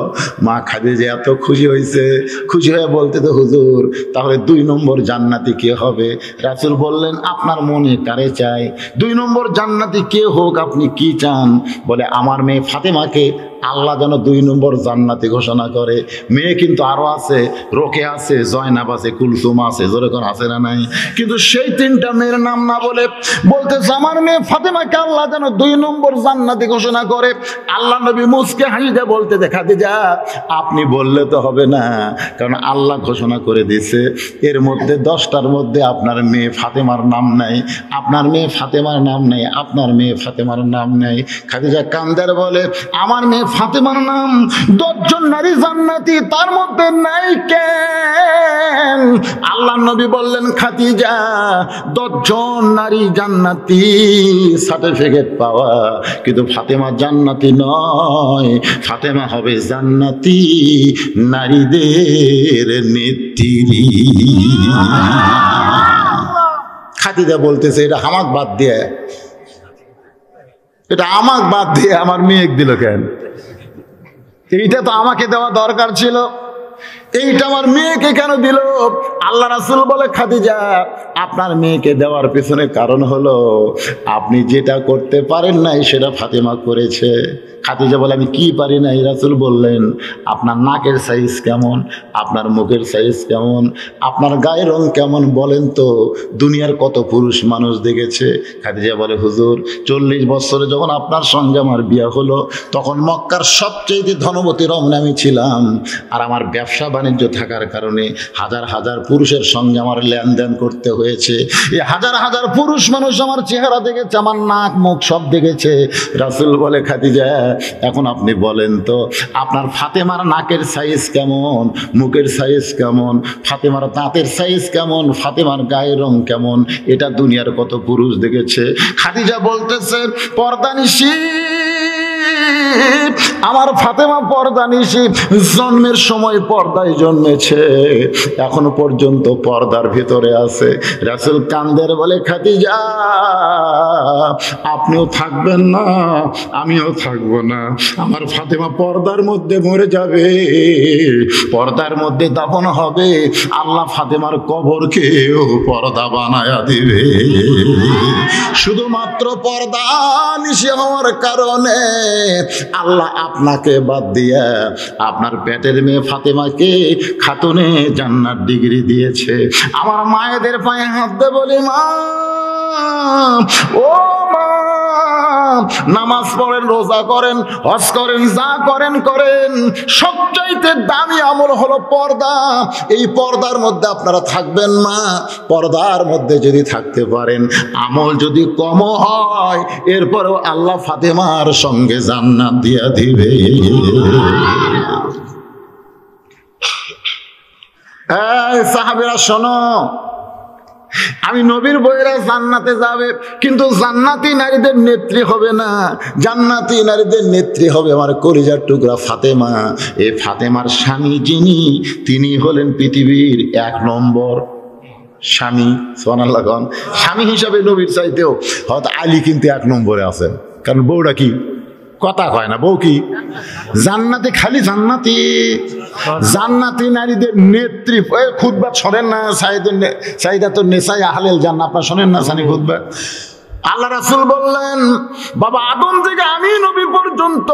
মা খাদিজা এত খুশি হয়েছে, খুশি হয়ে বলতে তো, হুজুর তাহলে 2 নম্বর জান্নাতি কে হবে? রাসূল বললেন, আপনার মনে কারে চাই 2 নম্বর জান্নাতি কে হোক, আপনি কি চান? বলে, আমার মেয়ে ফাতেমাকে আল্লাহ যেন 2 নম্বর জান্নাতি ঘোষণা করে। মেয়ে কিন্তু আরো আছে, রোকে আছে, জয়নাব আছে, কুলসুম আছে, যেরকম আছে না নাই? কিন্তু সেই 3টা মেয়ের নাম না বলে বলতেছে, আমার মেয়ে ফাতেমাকে আল্লাহ যেন 2 নম্বর জান্নাতি ঘোষণা করে। আল্লাহ নবী মুসকে হাসিতে বলতে, দেখা দিজা আপনি বললে তো হবে না, কারণ আল্লাহ ঘোষণা করে দিয়েছে এর মধ্যে 10টার মধ্যে আপনার মেয়ে ফাতেমার নাম নাই, আপনার মেয়ে ফাতেমার নাম নাই, আপনার মেয়ে ফাতেমার নাম নাই। খাদিজা কান্দার বলে, আমার মেয়ে ফাতেমার নাম 10 জন নারী জান্নাতি, তার মধ্যে নাই কেন? আল্লাহ নবী বললেন, খাদিজা 10 জন নারী জান্নাতি সার্টিফিকেট পাওয়া, কিন্তু ফাতেমা জান্নাতি নয়। ফাতেমা হবে জান্নাতি নারীদের নেত্রী। খাদিজা বলতেছে, এটা আমাক বাদ দিয়ে, এটা আমাক বাদ দিয়ে আমার মেয়ে দিল কেন? এইটা তো আমাকে দেওয়া দরকার ছিল, এইটা আমার মেয়েকে কেন দিল? আল্লাহ রাসূল বলে, খাদিজা আপনার মেয়েকে দেওয়ার পেছনে কারণ হলো আপনি যেটা করতে পারেন নাই সেটা ফাতেমা করেছে। খাদিজা বলে, আমি কি পারি নাই? রাসূল বললেন, আপনার নাকের সাইজ কেমন, আপনার মুখের সাইজ কেমন, আপনার গায়ের রং কেমন বলেন তো, দুনিয়ার কত পুরুষ মানুষ দেখেছে? খাদিজা বলে, হুজুর 40 বছরে যখন আপনার সঙ্গে আমার বিয়ে হলো, তখন মক্কার সবচেয়ে ধনবতী রমণী আমি ছিলাম, আর আমার ব্যবসা বাণিজ্য থাকার কারণে হাজার হাজার পুরুষের সঙ্গে আমার লেনদেন করতে হয়েছে। এই হাজার হাজার পুরুষ মানুষ আমার চেহারা দেখেছে, আমার নাক মুখ সব দেখেছে। রাসূল বলে, খাদিজা এখন আপনি বলেন তো, আপনার ফাতেমার নাকের সাইজ কেমন, মুখের সাইজ কেমন, ফাতেমার দাঁতের সাইজ কেমন, ফাতেমার গায়ের রং কেমন, এটা দুনিয়ার কত পুরুষ দেখেছে? খাদিজা বলতেছে, পর্দানিশী আমার ফাতেমা পর্দানিশী, জন্মের সময় পর্দায় জন্মেছে, এখনো পর্যন্ত পর্দার ভিতরে আছে। রাসূল কান্দের বলে, খাদিজা আপনিও থাকবেন না, আমিও থাকবো না, আমার ফাতেমা পর্দার মধ্যে মরে যাবে, পর্দার মধ্যে দাফন হবে, আল্লাহ ফাতেমার কবরকেও পর্দা বানায়া দিবে। শুধুমাত্র পর্দা নিশি হওয়ার কারণে আল্লাহ আপনাকে বাদ দিয়ে আপনার পেটের মেয়ে ফাতেমাকে খাতুনে জান্নাত ডিগ্রি দিয়েছে। আমার মায়েদের পায়ে হাত দিয়ে বলি, মা ও মা, নামাজ পড়েন, রোজা করেন, হজ করেন, যা করেন করেন, সবচাইতে দামি আমল হলো পর্দা। এই পর্দার মধ্যে আপনারা থাকবেন মা, পর্দার মধ্যে যদি থাকতে পারেন, আমল যদি কম হয়, এরপরেও আল্লাহ ফাতেমার সঙ্গে জান্নাত দিয়া দিবে। এই সাহাবীরা শোনো, আমি নবীর বইয়েরা জান্নাতে যাবে, কিন্তু জান্নাতি নারীদের নেত্রী হবে না, জান্নাতি নারীদের নেত্রী হবে আমার কলিজার টুকরা ফাতেমা। এই ফাতেমার স্বামী যিনি, তিনি হলেন পৃথিবীর 1 নম্বর স্বামী, সুবহানাল্লাহ খান, স্বামী হিসাবে নবীর চাইতেও হয়তো আলী কিন্তু 1 নম্বরে আছেন। কারণ বউটা কি কথা কয় না, বউ কি জান্নাতি, খালি জান্নাতি, জান্নাতি নারীদের নেত্রী। খুতবা শোনেন না, সাইদাতুন নিসাই আহলিল জান্নাহ, আপনারা শোনেন না সানি খুতবা? আল্লাহ রাসূল বললেন, বাবা আদম থেকে আমি নবী পর্যন্ত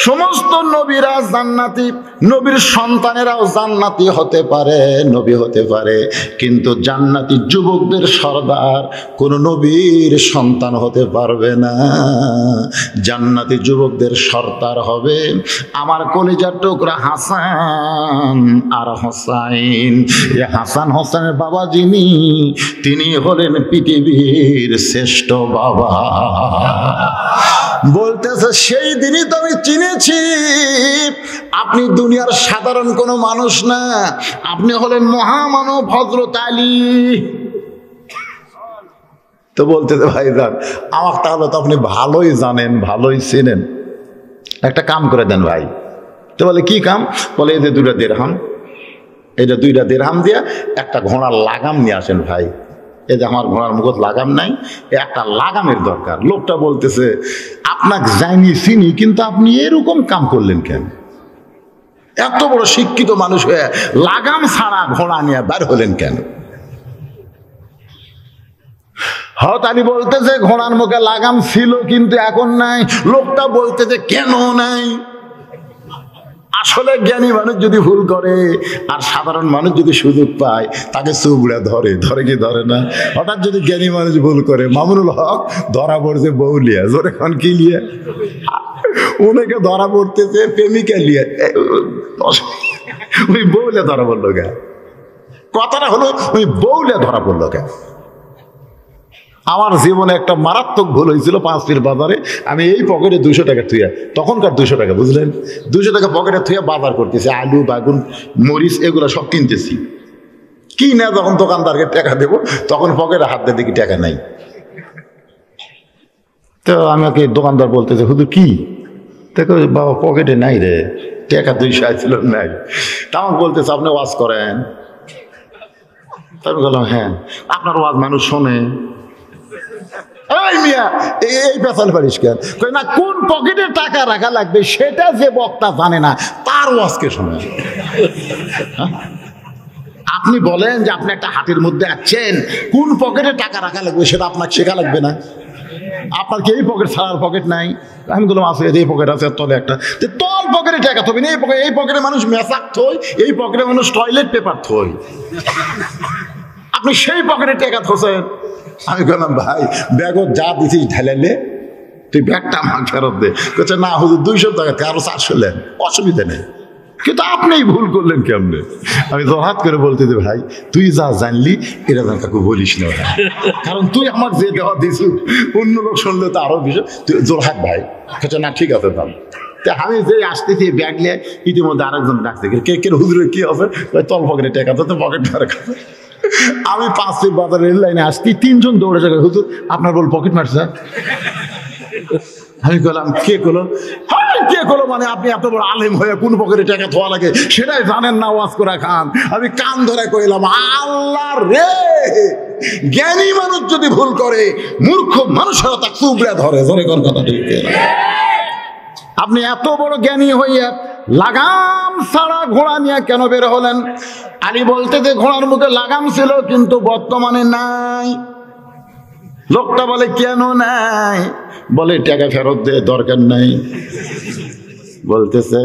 সমস্ত নবীরা জান্নাতি, নবীর সন্তানেরাও জান্নাতি হতে পারে, নবী হতে পারে, কিন্তু জান্নাতি যুবকদের সর্দার কোন নবীর সন্তান হতে পারবে না। জান্নাতি যুবকদের সর্দার হবে আমার কলিজার টুকরা হাসান আর হোসাইন। এই হাসান হোসেনের বাবা যিনি, তিনি হলেন পৃথিবীর শ্রেষ্ঠ বাবা। বলতেছে সেই দিনই তো আমি চিনেছি আপনি দুনিয়ার সাধারণ কোনো মানুষ না, আপনি হলেন মহামানব হযরত আলী। তো বলতেছে ভাইজান আমার তাহলে তো আপনি ভালোই জানেন, ভালোই চেনেন, একটা কাম করে দেন ভাই। তো বলে কি কাম? বলে এই যে 2টা দিরহাম, এইটা 2টা দিরহাম দিয়া একটা ঘোড়ার লাগাম নিয়ে আসেন ভাই। এই যে আমার ঘোড়ার মুখত লাগাম নাই, একটা লাগামের দরকার। লোকটা বলতেছে আপনাকে যাইনি চিনি, কিন্তু আপনি এরকম কাম করলেন কেন? এত বড় শিক্ষিত মানুষ হয়ে লাগাম ছাড়া ঘোড়া নিয়ে বের হলেন কেন? হযরত আলী বলতেছে ঘোড়ার মুখে লাগাম ছিল কিন্তু এখন নাই। লোকটা বলতেছে কেন নাই? আসলে জ্ঞানী মানুষ যদি ভুল করে আর সাধারণ মানুষ যদি সুযোগ পায় তাকে চুবড়া ধরে, ধরে কি ধরে না? হঠাৎ যদি জ্ঞানী মানুষ ভুল করে, মামুনুল হক ধরা পড়ছে বউলিয়া, জোরে খান কি লিয়া, ওনাকে ধরা পড়তেছে প্রেমিকা লিয়া, ওই বউলে ধরা পড়লো কে? কথাটা হলো ওই বউলে ধরা পড়লো কে? আমার জীবনে একটা মারাত্মক ভুল হয়েছিল পাঁচপির বাজারে। আমি এই পকেটে 200 টাকা থুইয়া, তখনকার 200 টাকা বুঝলেন, 200 টাকা পকেটে থুইয়া বাজার করতেছি, আলু বেগুন মরিচ এগুলো সব কিনতেছি। কি না যখন দোকানদারকে টাকা দেবো তখন পকেটে হাত দিয়ে দেখি টাকা নাই। তো আমাকে দোকানদার বলতেছে হুজুর কি? দেখো বাবা পকেটে নাই রে, টাকা 200 আসছিল নাই। তা আমাকে বলতেছে আপনি ওয়াজ করেন? তারপর বললাম হ্যাঁ। আপনার ওয়াজ মানুষ শোনে? এই মিয়া এই পেছাল পারিস কেন? না, কোন পকেটে টাকা রাখা লাগবে সেটা যে বক্তা জানে না তার ওয়াজকে শোনে। আপনি বলেন যে আপনি একটা হাটের মধ্যে আছেন, কোন পকেটে টাকা রাখা লাগবে সেটা আপনাকে শেখা লাগবে না? আপনার কি এই পকেট ছাড়ার পকেট নাই? আমি বললাম আছে, এই পকেট আছে, তলে একটা, তল পকেটে টাকা থবি না। এই পকেটে মানুষ মেসাক থই, এই পকেটে মানুষ টয়লেট পেপার থই, আপনি সেই পকেটে টাকা থোছেন। আমি বললাম ভাই ব্যাগত যা দিছিস ঢেলাইলে তুই ব্যাগটা আমার ফেরত দে। বলছে না হুজুর 200 টাকা আরো 400 নেন, অসুবিধা নেই, কিন্তু আপনি ভুল করলেন কেমনে? আমি জহাত করে বলতে যে ভাই তুই যা জানলি এটা যেন কাকু বলিস না, কারণ তুই আমাকে যে দেওয়া দিস অন্য লোক শুনলে তো আরো বিষয়। তুই জোরহাট ভাই। না ঠিক আছে দাম। আমি যে আসতেছি ব্যাগ নিয়ে, ইতিমধ্যে আরেকজন ডাকছে, কে হুজুরের কি হবে? তল পকেটে টাকা তো পকেট রাখা। আমি 5 ফিট বাজারের রেল লাইনে আসছি, 3 জন দৌড়ে যাবে হুজুর আপনার বল পকেট মারছে। আমি বললাম কে করলো? হ্যাঁ কে করলো মানে আপনি এত বড় আলেম হয়ে কোন পকেটে টাকা থোয়া লাগে সেটাই জানেন না, ওয়াজ করে খান। আমি কান ধরে কইলাম আল্লাহ রে, জ্ঞানী মানুষ যদি ভুল করে মূর্খ মানুষেরা তা চুবড়ে ধরে। ধরে কোন কথা ঠিক? আপনি এত বড় জ্ঞানী হইয়া লাগাম ছাড়া ঘোড়া নিয়ে কেন বের হলেন? আলী বলতে যে ঘোড়ার মুখে লাগাম ছিল কিন্তু বর্তমানে নাই। লোকটা বলে কেন নাই? বলে টাকা ফেরত দে, দরকার নাই। বলতেছে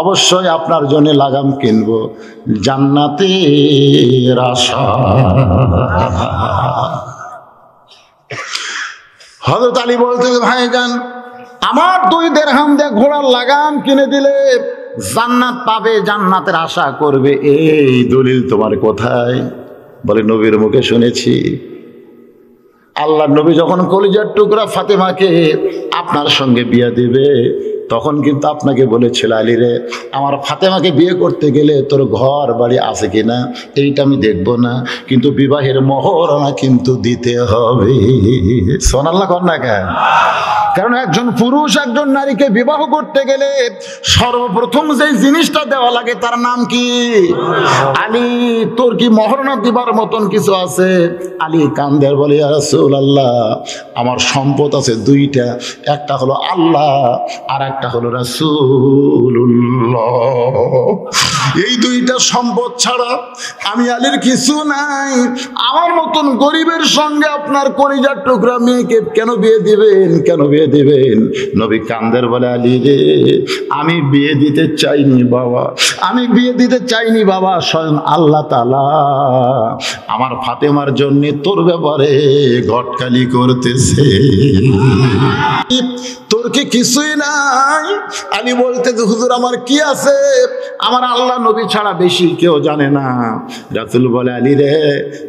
অবশ্যই আপনার জন্য লাগাম কিনবো, জান্নাতের আশা। হযরত আলী বলতেছে ভাইজান আমার 2 দিরহাম দিয়ে ঘোড়ার লাগাম কিনে দিলে জান্নাত পাবে, জান্নাতের আশা করবে, এই দলিল তোমার কোথায়? বলে নবীর মুখে শুনেছি। আল্লাহ নবী যখন কলিজার টুকরা ফাতেমাকে আপনার সঙ্গে বিয়ে দিবে তখন কিন্তু আপনাকে বলেছিল আলী রে আমার ফাতেমাকে বিয়ে করতে গেলে তোর ঘর বাড়ি আছে কিনা এইটা আমি দেখবো না, কিন্তু বিবাহের মহরনা কিন্তু দিতে হবে। সুবহানাল্লাহ কর না কেন? কারণ একজন পুরুষ একজন নারীকে বিবাহ করতে গেলে সর্বপ্রথম যে জিনিসটা দেওয়া লাগে তার নাম কি? আলী, তোর কি মহরনা দিবার মতন কিছু আছে? আলী কান্দের বলে, ইয়া রাসূলুল্লাহ, আমার সম্পদ আছে দুইটা, একটা হলো আল্লাহ আর একটা হলো রাসূলুল্লাহ। এই দুইটা সম্পদ ছাড়া আমি আলীর কিছু নাই। আমার মতন গরিবের সঙ্গে আপনার কলিজার টুকরা মেয়েকে কেন বিয়ে দিবেন, কেন বিয়ে দিবেন? নবী কান্দের বলে, আলী রে, আমি বিয়ে দিতে চাইনি বাবা, আমি বিয়ে দিতে চাইনি বাবা। স্বয়ং আল্লাহ তাআলা আমার ফাতেমার জন্য তোর ব্যাপারে ঘটকালি করতেছে। তোর কি কিছুই নাই? আলী বলতে, হুজুর আমার কি আছে? আমার আল্লাহ নবী ছাড়া বেশি কেউ জানে না। রাসূল বলে, আলী রে,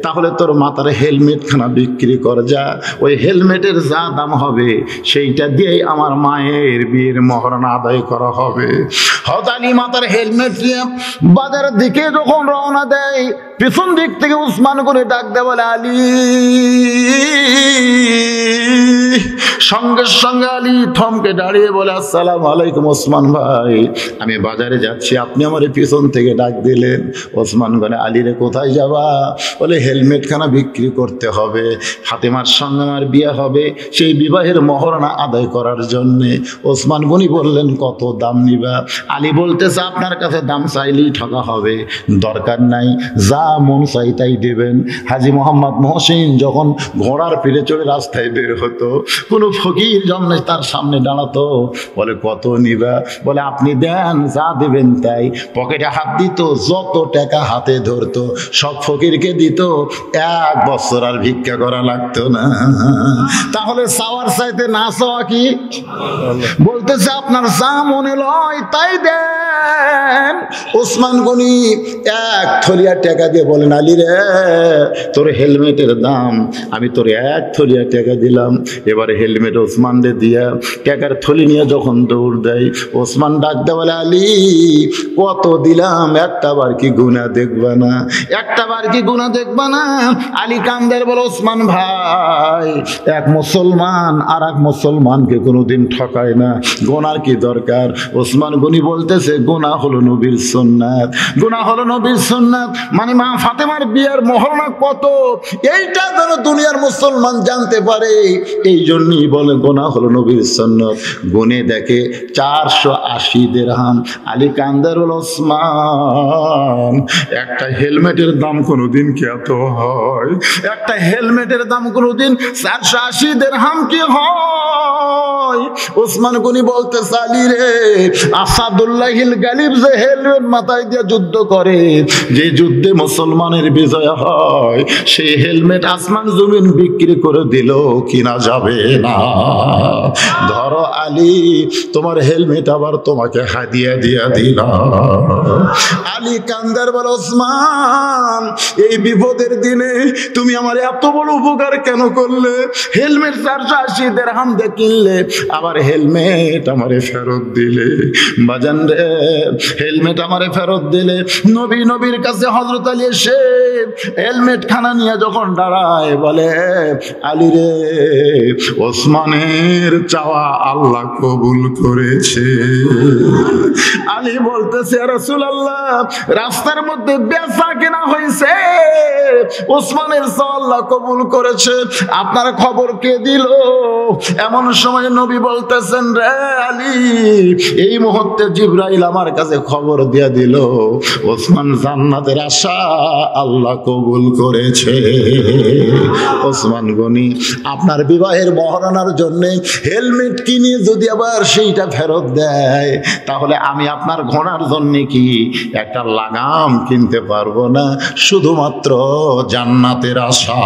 তাহলে তোর মাথার হেলমেট খানা বিক্রি কর যা, ওই হেলমেটের যা দাম হবে সেইটা দিয়েই আমার মায়ের বিয়ের মহরনা আদায় করা হবে। হযরত আলী মাথার হেলমেট নিয়ে বাজারের দিকে যখন রওনা দেয়, পিছন দিক থেকে উসমান করে ডাক দেয়, বলে, আলী। সঙ্গে সঙ্গে আলী থমকে দাঁড়িয়ে বলে, আসসালামু আলাইকুম ওসমান ভাই, আমি বাজারে যাচ্ছি, আপনি আমার পিছন থেকে ডাক দিলেন। ওসমান বলে, আলী রে, কোথায় যাবা? বলে, হেলমেট খানা বিক্রি করতে হবে, ফাতেমার সঙ্গে আমার বিয়ে হবে, সেই বিবাহের মহরনা আদায় করার জন্যে। ওসমান গনি বললেন, কত দাম নিবা? আলী বলতেছে, আপনার কাছে দাম চাইলেই ঠকা হবে, দরকার নাই, যা মন চাই তাই দেবেন। হাজী মোহাম্মদ মহসিন যখন ঘোড়ার পিঠে চড়ে রাস্তায় বের হতো, কোনো ফকির জন্য তার সামনে দাঁড়াতো, বলে, কত নিবা? বলে, আপনি দেন, যা দেবেন তাই। পকেটে হাত দিত, যত টাকা হাতে ধরতো সব ফকিরকে দিত, 1 বছর আর ভিক্ষা করা লাগতো না। তাহলে চাওয়ার চাইতে না চাওয়া কি? বলতেছে, আপনার যা মনে লয় তাই দেন। ওসমান গনি 1 থলিয়া টাকা দিয়ে বলেন, আলী রে, তোর হেলমেটের দাম আমি তোর 1 থলিয়া টাকা দিলাম। এবারে হেলমেট ওসমান রে দিয়া টাকার থলি নিয়ে যখন দৌড় দেয়, ওসমান ডাকতে বলে, আলী, কত দিলাম? একটা বার কি গুনাহ দেখবা না? একটা বার কি গুনাহ দেখবা না? আলী কান্দের বলে, ওসমান ভাই, এক মুসলমান আর এক মুসলমানকে কোনোদিন ঠকায় না, গুনার কি দরকার? ওসমান গনি বলতেছে, গুনাহ হলো নবীর সুন্নাত, গুনাহ হলো নবীর সুন্নাত, মানে মা ফাতেমার বিয়ের মহরনা কত, এইটা যেন দুনিয়ার মুসলমান জানতে পারে, এই জন্যই বলে গুনাহ হলো নবীর সুন্নাত। গুনে দেখে 480 দিরহাম। আলী কান্দার বলে, ওসমান, একটা হেলমেটের দাম কোনোদিন কি এত হয়? একটা হেলমেটের দাম কোনোদিন 480 দিরহাম কি হয়? ওসমান গনি বলতে, আলী রে, আসাদুল্লাহিল গালিব যে হেলমেট মাথায় দিয়ে যুদ্ধ করে, যে যুদ্ধে মুসলমানের বিজয় হয়, সেই হেলমেট আসমান জমিন বিক্রি করে দিল কিনা যাবে না। ধরো আলী, তোমার হেলমেট আবার তোমাকে হাদিয়া দিয়া দিলাম। আলী কান্দার বল, ওসমান, এই বিপদের দিনে তুমি আমার এত বড় উপকার কেন করলে? হেলমেট 480 দিরহাম দিয়ে কিনলে, আবার হেলমেট আমারে ফেরত দিলে। বাজান রে, হেলমেট আমারে ফেরত দিলে। নবীর কাছে হযরত আলী এসে হেলমেট খানা নিয়ে যখন দাঁড়ায়, বলে, আলী রে, ওসমানের চাওয়া আল্লাহ কবুল করেছে। আলী বলতেছে, ইয়া রাসূলুল্লাহ, রাস্তার মধ্যে বেচা কেনা হয়েছে, ওসমানের চাওয়া আল্লাহ কবুল করেছে, আপনার খবর কে দিল? এমন সময় নবী বলতেছেন, রে আলী, এই মুহূর্তে জিবরাইল আমার কাছে খবর দিয়ে দিল, ওসমান জান্নাতের আশা আল্লাহ কবুল করেছে। ওসমান গনি আপনার বিবাহের মহরনার জন্য হেলমেট কিনে যদি আবার সেইটা ফেরত দেয়, তাহলে আমি আপনার ঘোড়ার জন্য কি একটা লাগাম কিনতে পারবো না? শুধুমাত্র জান্নাতের আশা।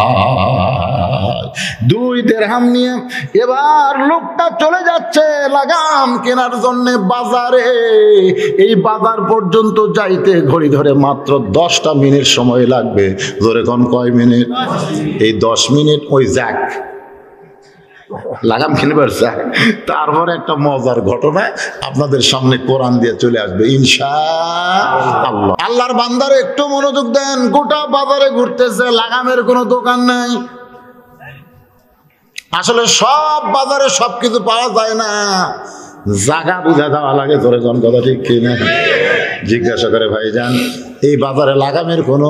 2 দিরহাম নিয়ে এবার লোকটা চলে যাচ্ছে লাগাম কেনার জন্য বাজারে। এই বাজার পর্যন্ত যাইতে ঘড়ি ধরে মাত্র 10টা মিনিট সময় লাগবে। ধরে কোন কয় মিনিট? এই 10 মিনিট ওই যাক লাগাম কিনবার যাক। তারপরে একটা মজার ঘটনা আপনাদের সামনে কোরআন দিয়ে চলে আসবে ইনশাআল্লাহ। আল্লাহর বান্দারে একটু মনোযোগ দেন। গোটা বাজারে ঘুরতেছে, লাগামের কোনো দোকান নাই। আসলে সব বাজারে সবকিছু পাওয়া যায় না, জায়গা বুঝা যাওয়া লাগে। ধরে কোন কথা ঠিক কিনা? জিজ্ঞাসা করে ভাইজান এই বাজারে লাগামের কোনো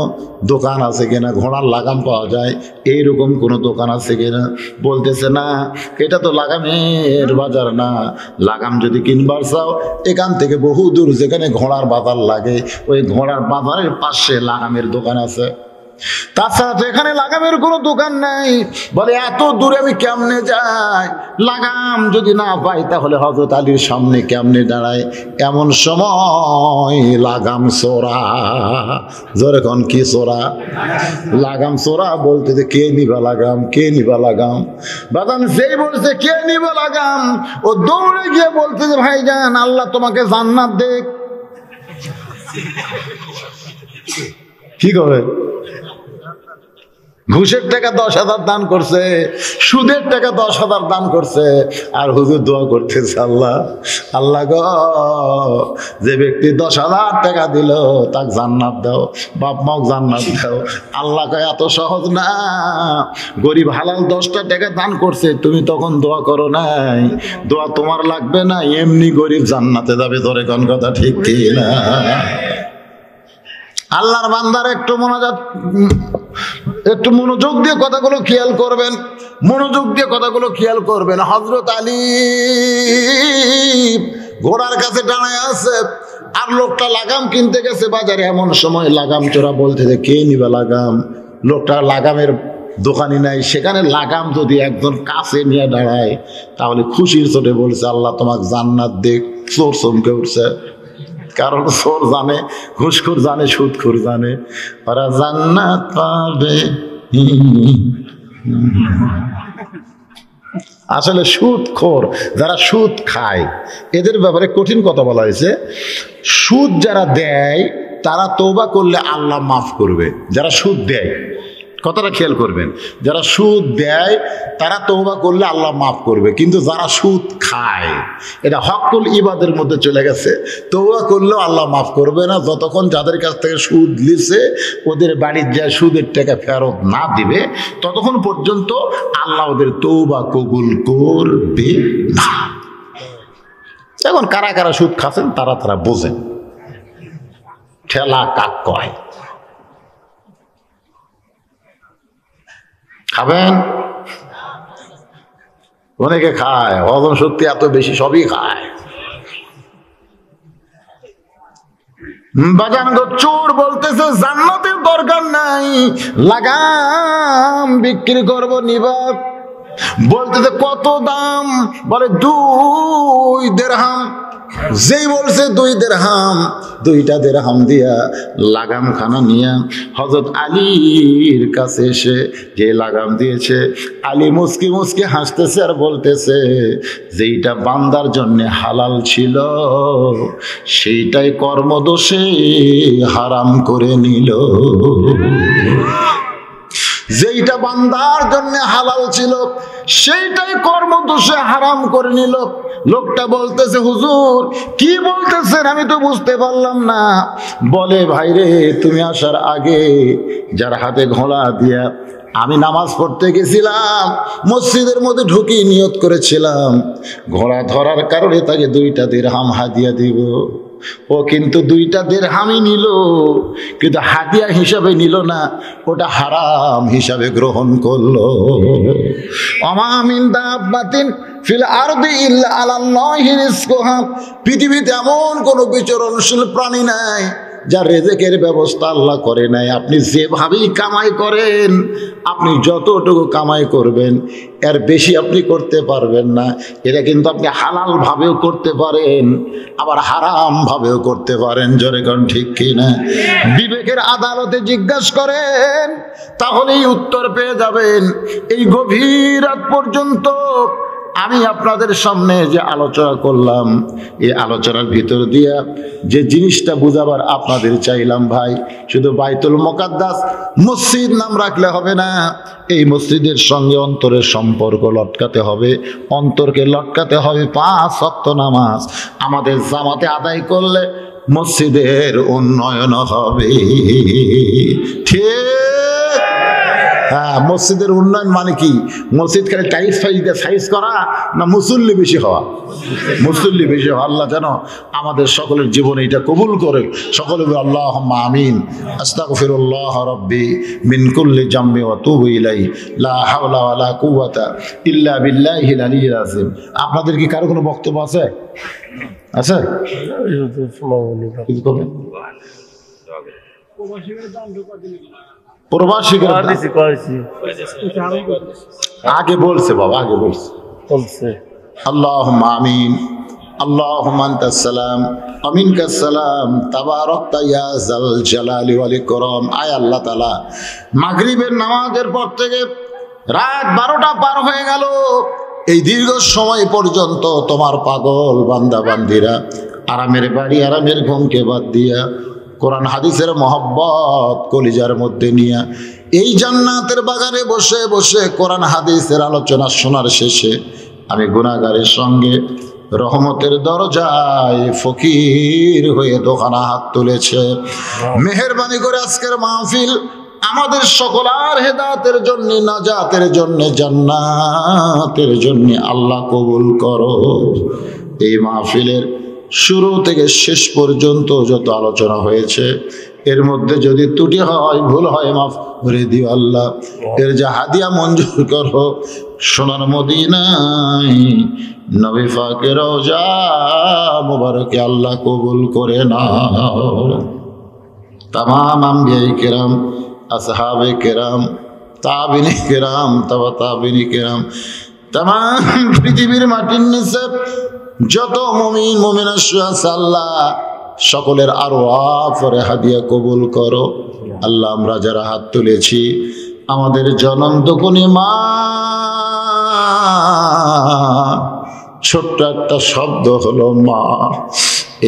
দোকান আছে কিনা, ঘোড়ার লাগাম পাওয়া যায় এইরকম কোনো দোকান আছে কিনা? বলতেছে না, এটা তো লাগামের বাজার না। লাগাম যদি কিনবার চাও এখান থেকে বহু দূর যেখানে ঘোড়ার বাজার লাগে ওই ঘোড়ার বাজারের পাশে লাগামের দোকান আছে, তাছাড়া তো এখানে লাগামের কোনো দোকান নাই। বলে এত দূরে আমি কেমনে যাই? লাগাম যদি না পাই তাহলে হযরত আলীর সামনে কেমনে দাঁড়ায়? এমন সময় লাগাম চোরা, জোরে কোন কি চোরা? লাগাম চোরা বলতে যে কে নিবা লাগাম, কে নিবা লাগাম? বাদাম যেই বলছে কে নিবা লাগাম, ও দৌড়ে গিয়ে বলতে যে ভাইজান আল্লাহ তোমাকে জান্নাত দেখ। কি করে? ঘুষের টাকা 10,000 দান করছে, সুদের টাকা 10,000 দান করছে, আর হুজুর দোয়া করতেছে আল্লাহ আল্লাহ গো যে ব্যক্তি 10,000 টাকা দিল তাকে জান্নাত দাও, বাপ মাও জান্নাত দাও। আল্লাহ কয় এত সহজ না, গরিব হালাল 10টা টাকা দান করছে, তুমি তখন দোয়া করো নাই, দোয়া তোমার লাগবে না, এমনি গরিব জান্নাতে যাবে। ধরে কোন কথা ঠিক কি না? আল্লাহর বান্দার একটু মনোযোগ দিয়ে কথাগুলো খেয়াল করবেন, মনোযোগ দিয়ে কথাগুলো খেয়াল করবেন। হযরত আলী ঘোড়ার কাছে দাঁড়ায় আছে, আর লোকটা লাগাম কিনতে গেছে বাজারে। এমন সময় লাগাম চোরা বলতে যে কে নিবে লাগাম? লোকটা লাগামের দোকানি নাই, সেখানে লাগাম যদি একজন কাছে নিয়ে দাঁড়ায় তাহলে খুশির চোটে বলছে আল্লাহ তোমাকে জান্নাত দেখ। চোর চমকে উঠছে, কারণ চোর জানে, ঘুষখোর জানে, সুদখোর জানে ওরা জান্নাত পাবে। আসলে সুদখোর যারা সুদ খায় এদের ব্যাপারে কঠিন কথা বলা হয়েছে। সুদ যারা দেয় তারা তওবা করলে আল্লাহ মাফ করবে। যারা সুদ দেয়, কথাটা খেয়াল করবেন, যারা সুদ দেয় তারা তওবা করলে আল্লাহ মাফ করবে, কিন্তু যারা সুদ খায় এটা হকুল ইবাদের মধ্যে চলে গেছে, তওবা করলেও আল্লাহ মাফ করবে না যতক্ষণ যাদের কাছ থেকে সুদ লিছে ওদের বাড়ির যা সুদের টাকা ফেরত না দিবে ততক্ষণ পর্যন্ত আল্লাহ ওদের তওবা কবুল করবে না। এখন কারা কারা সুদ খাচ্ছেন তারা বোঝেন, ঠেলা কাক কয়। খাবেন? অনেকে খায়, হজম শক্তি এত বেশি, সবই খায়। বাজান গো চোর বলতেছে জান্নাতের দরকার নাই, লাগাম বিক্রি করবো নিবা। বলতেছে কত দাম? বলে 2 দিরহাম। যেই বলছে 2 দিরহাম, 2টা দিরহাম দিয়া লাগাম খানা নিয়ে হযরত আলীর কাছে এসে যে লাগাম দিয়েছে, আলী মুস্কি মুস্কি হাসতেছে আর বলতেছে যেইটা বান্দার জন্য হালাল ছিল সেইটাই কর্মদোষে হারাম করে নিল। যেইটা বান্দার জন্য হালাল ছিল সেইটাই কর্মদোষে হারাম করে নিল। লোকটা বলতেছে হুজুর কি বলতেছেন আমি তো বুঝতে পারলাম না। বলে ভাইরে তুমি আসার আগে যার হাতে ঘোড়া দিয়া আমি নামাজ পড়তে গেছিলাম, মসজিদের মধ্যে ঢুকি নিয়ত করেছিলাম ঘোড়া ধরার কারণে তাকে 2টা দিরহাম হাদিয়া দিব। ও কিন্তু 2টা দিরহামই নিল, কিন্তু হাদিয়া হিসাবে নিল না, ওটা হারাম হিসাবে গ্রহণ করলো। ওমা মিন দাব্বাতিন ফিল আরদি ইল্লা আলাল্লাহি রিজকুহা, পৃথিবীতে এমন কোনো বিচরণশীল প্রাণী নাই যার রেজেকের ব্যবস্থা আল্লাহ করে নাই। আপনি যেভাবেই কামাই করেন, আপনি যতটুকু কামাই করবেন এর বেশি আপনি করতে পারবেন না। এটা কিন্তু আপনি হালাল ভাবেও করতে পারেন, আবার হারাম ভাবেও করতে পারেন। জোরে কোন ঠিক কিনা? বিবেকের আদালতে জিজ্ঞাসা করেন, তাহলেই উত্তর পেয়ে যাবেন। এই গভীর রাত পর্যন্ত আমি আপনাদের সামনে যে আলোচনা করলাম, এই আলোচনার ভিতর দিয়া যে জিনিসটা বুঝাবার আপনাদের চাইলাম ভাই, শুধু বাইতুল মুকাদ্দাস মসজিদ নাম রাখলে হবে না, এই মসজিদের সঙ্গে অন্তরের সম্পর্ক লটকাতে হবে। অন্তরকে লটকাতে হবে 5 ওয়াক্ত নামাজ আমাদের জামাতে আদায় করলে মসজিদের উন্নয়ন হবে। ঠিক হ্যাঁ, মসজিদের উন্নয়ন মানে কি? মসজিদ খালি টাইলস ফাইজ দিয়ে সাইজ করা না মুসল্লি বেশি হওয়া? মুসল্লি বেশি হওয়া। আল্লাহ যেন আমাদের সকলের জীবনে এটা কবুল করে। সকলে বলে আল্লাহুম্মা আমিন। আস্তাগফিরুল্লাহ রাব্বি মিন কুল্লি জামবি ওয়া তুবু ইলাইহি লা হাওলা ওয়ালা কুওয়াতা ইল্লা বিল্লাহিল আলিয়্যিল আযীম। আপনাদের কি কারো কোনো বক্তব্য আছে? আছে? প্রবাসীদের আগে বলছে বাবা, আগে বলছে আল্লাহুম্মা আমিন। আল্লাহুম্মা আনতাস সালাম ওয়া মিনকাস সালাম তাবারাকতা ইয়া যাল জালালি ওয়াল ইকরাম। আয় আল্লাহ তাআলা, মাগরিবের নামাজের পর থেকে রাত 12টা পার হয়ে গেল, এই দীর্ঘ সময় পর্যন্ত তোমার পাগল বান্দা বান্দিরা আরামের বাড়ি আরামের ঘুমকে বাদ দিয়া কোরআন হাদিসের মহব্বত কলিজার মধ্যে নিয়ে এই জান্নাতের বাগানে বসে বসে কোরআন হাদিসের আলোচনা শোনার শেষে আমি গুনাহগারের সঙ্গে রহমতের দরজায় ফকির হয়ে দোকানা হাত তুলেছে। মেহেরবানি করে আজকের মাহফিল আমাদের সকলার হেদায়েতের জন্য, নাজাতের জন্য, জান্নাতের জন্য আল্লাহ কবুল করো। এই মাহফিলের শুরু থেকে শেষ পর্যন্ত যত আলোচনা হয়েছে এর মধ্যে যদি ত্রুটি হয়, ভুল হয়, মাফ করে দিও আল্লাহ। এর যা হাদিয়া মঞ্জুর করো সোনার মদিনায় নবী পাকের রওজা মুবারকে আল্লাহ কবুল করে নাও। তামাম আম্বিয়ায়ে কেরাম, আসহাবে কেরাম, তাবিনে কেরাম, তাবা তাবিনে কেরাম, তামাম পৃথিবীর মাটির নিচে যত মুমিন মুমিনা আছে আল্লাহ সকলের আরওয়াহ পরে হাদিয়া কবুল করো আল্লাহ। আমরা যারা হাত তুলেছি আমাদের জনম দুকুনি মা, ছোট্ট একটা শব্দ হলো মা।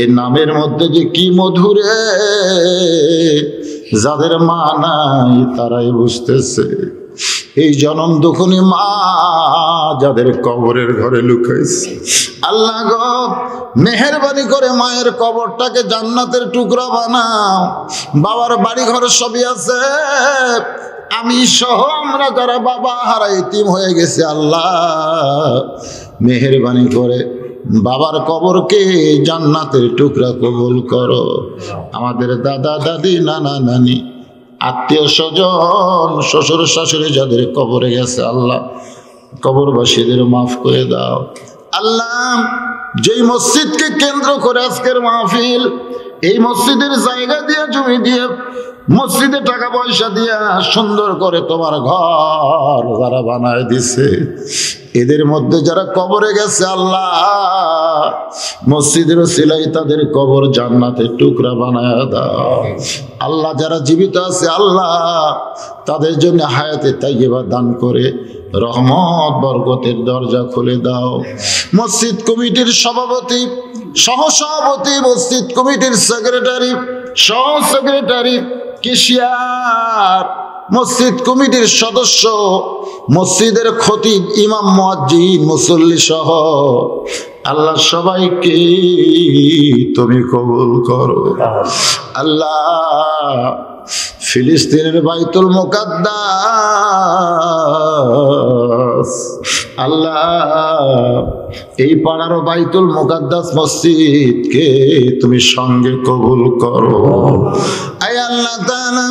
এই নামের মধ্যে যে কি মধুরে, যাদের মা নাই তারাই বুঝতেছে। এই জনম দুখনি মা যাদের কবরের ঘরে লুকাইছে আল্লাহ গো মেহেরবানি করে মায়ের কবরটাকে জান্নাতের টুকরা বানাও। বাবার বাড়ি ঘর সবই আছে, আমি সহ আমরা যারা বাবা হারা ইতিম হয়ে গেছে আল্লাহ মেহেরবানি করে বাবার কবরকে জান্নাতের টুকরা কবুল করো। আমাদের দাদা দাদি নানা নানি আত্মীয় স্বজন শ্বশুর শাশুড়ি যাদের কবরে গেছে আল্লাহ কবরবাসীদের মাফ করে দাও আল্লাহ। যেই মসজিদকে কেন্দ্র করে আজকের মাহফিল, এই মসজিদের জায়গা দিয়ে জমি দিয়ে মসজিদে টাকা পয়সা দিয়া সুন্দর করে তোমার ঘর যারা বানায় দিছে, এদের মধ্যে যারা কবরে গেছে আল্লাহ মসজিদের সিলাই তাদের কবর জান্নাতের টুকরা বানায় দাও আল্লাহ। যারা জীবিত আছে আল্লাহ তাদের জন্য হায়াতে তাইয়্যিবা দান করে রহমত বরকতের দরজা খুলে দাও। মসজিদ কমিটির সভাপতি, সহসভাপতি, মসজিদ কমিটির সেক্রেটারি, সহ সেক্রেটারি, কেশিয়ার, মসজিদ কমিটির সদস্য, মসজিদের খতিব, ইমাম, মুয়াজ্জিন, মুসল্লি সহ আল্লাহ সবাইকে তুমি কবুল করো আল্লাহ। ফিলিস্তিনের বাইতুল মুকাদ্দাস আল্লাহ, এই পাড়ারও বাইতুল মুকাদ্দাস মসজিদকে তুমি সঙ্গে কবুল করো। আয় আল্লাহ তাআলা,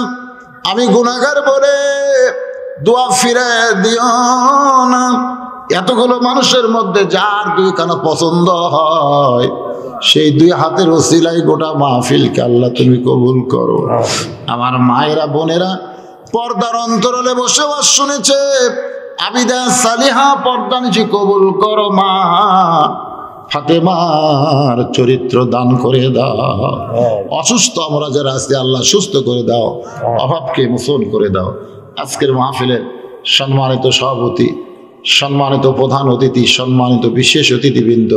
আমি গুনাহগার বলে দোয়া ফিরে দিও না। এতগুলো মানুষের মধ্যে যার দুই কানা পছন্দ হয় সেই দুই হাতের ওসিলায় গোটা মাহফিলকে আল্লাহ তুমি কবুল করো। আমার মায়েরা বোনেরা পর্দার অন্তরালে বসে বাস শুনেছে, আবিদা সালিহা পর্দা নিচে কবুল করো মা। ফাতেমার চরিত্র দান করে দাও। অসুস্থ আমরা যারা আছি আল্লাহ সুস্থ করে দাও, অভাবকে মোচন করে দাও। আজকের মাহফিলের সম্মানিত সভাপতি, সম্মানিত প্রধান অতিথি, সম্মানিত বিশেষ অতিথিবৃন্দ,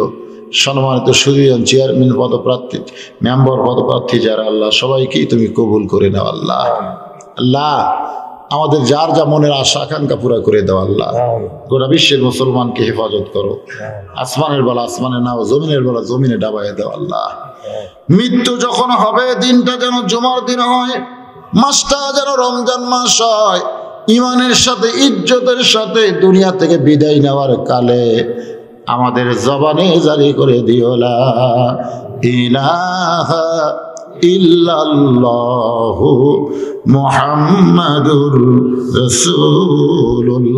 সম্মানিত সুদীজন চেয়ারম্যান পদপ্রার্থী, মেম্বার পদপ্রার্থী যারা আল্লাহ সবাইকেই তুমি কবুল করে নাও আল্লাহ। আল্লাহ আমাদের যার যা মনের আশা আকাঙ্ক্ষা পুরা করে দাও আল্লাহ। গোটা বিশ্বের মুসলমানকে হেফাজত করো। আসমানের বেলা আসমানে নাও, জমিনের বেলা জমিনে ডাবাইয়ে দাও আল্লাহ। মৃত্যু যখন হবে দিনটা যেন জুমার দিন হয়, মাসটা যেন রমজান মাস হয়, ইমানের সাথে ইজ্জতের সাথে দুনিয়া থেকে বিদায় নেওয়ার কালে আমাদের জবানে জারি করে দিও লা ইলাহা ইল্লাল্লাহু মুহাম্মাদুর রাসূলুল্লাহ।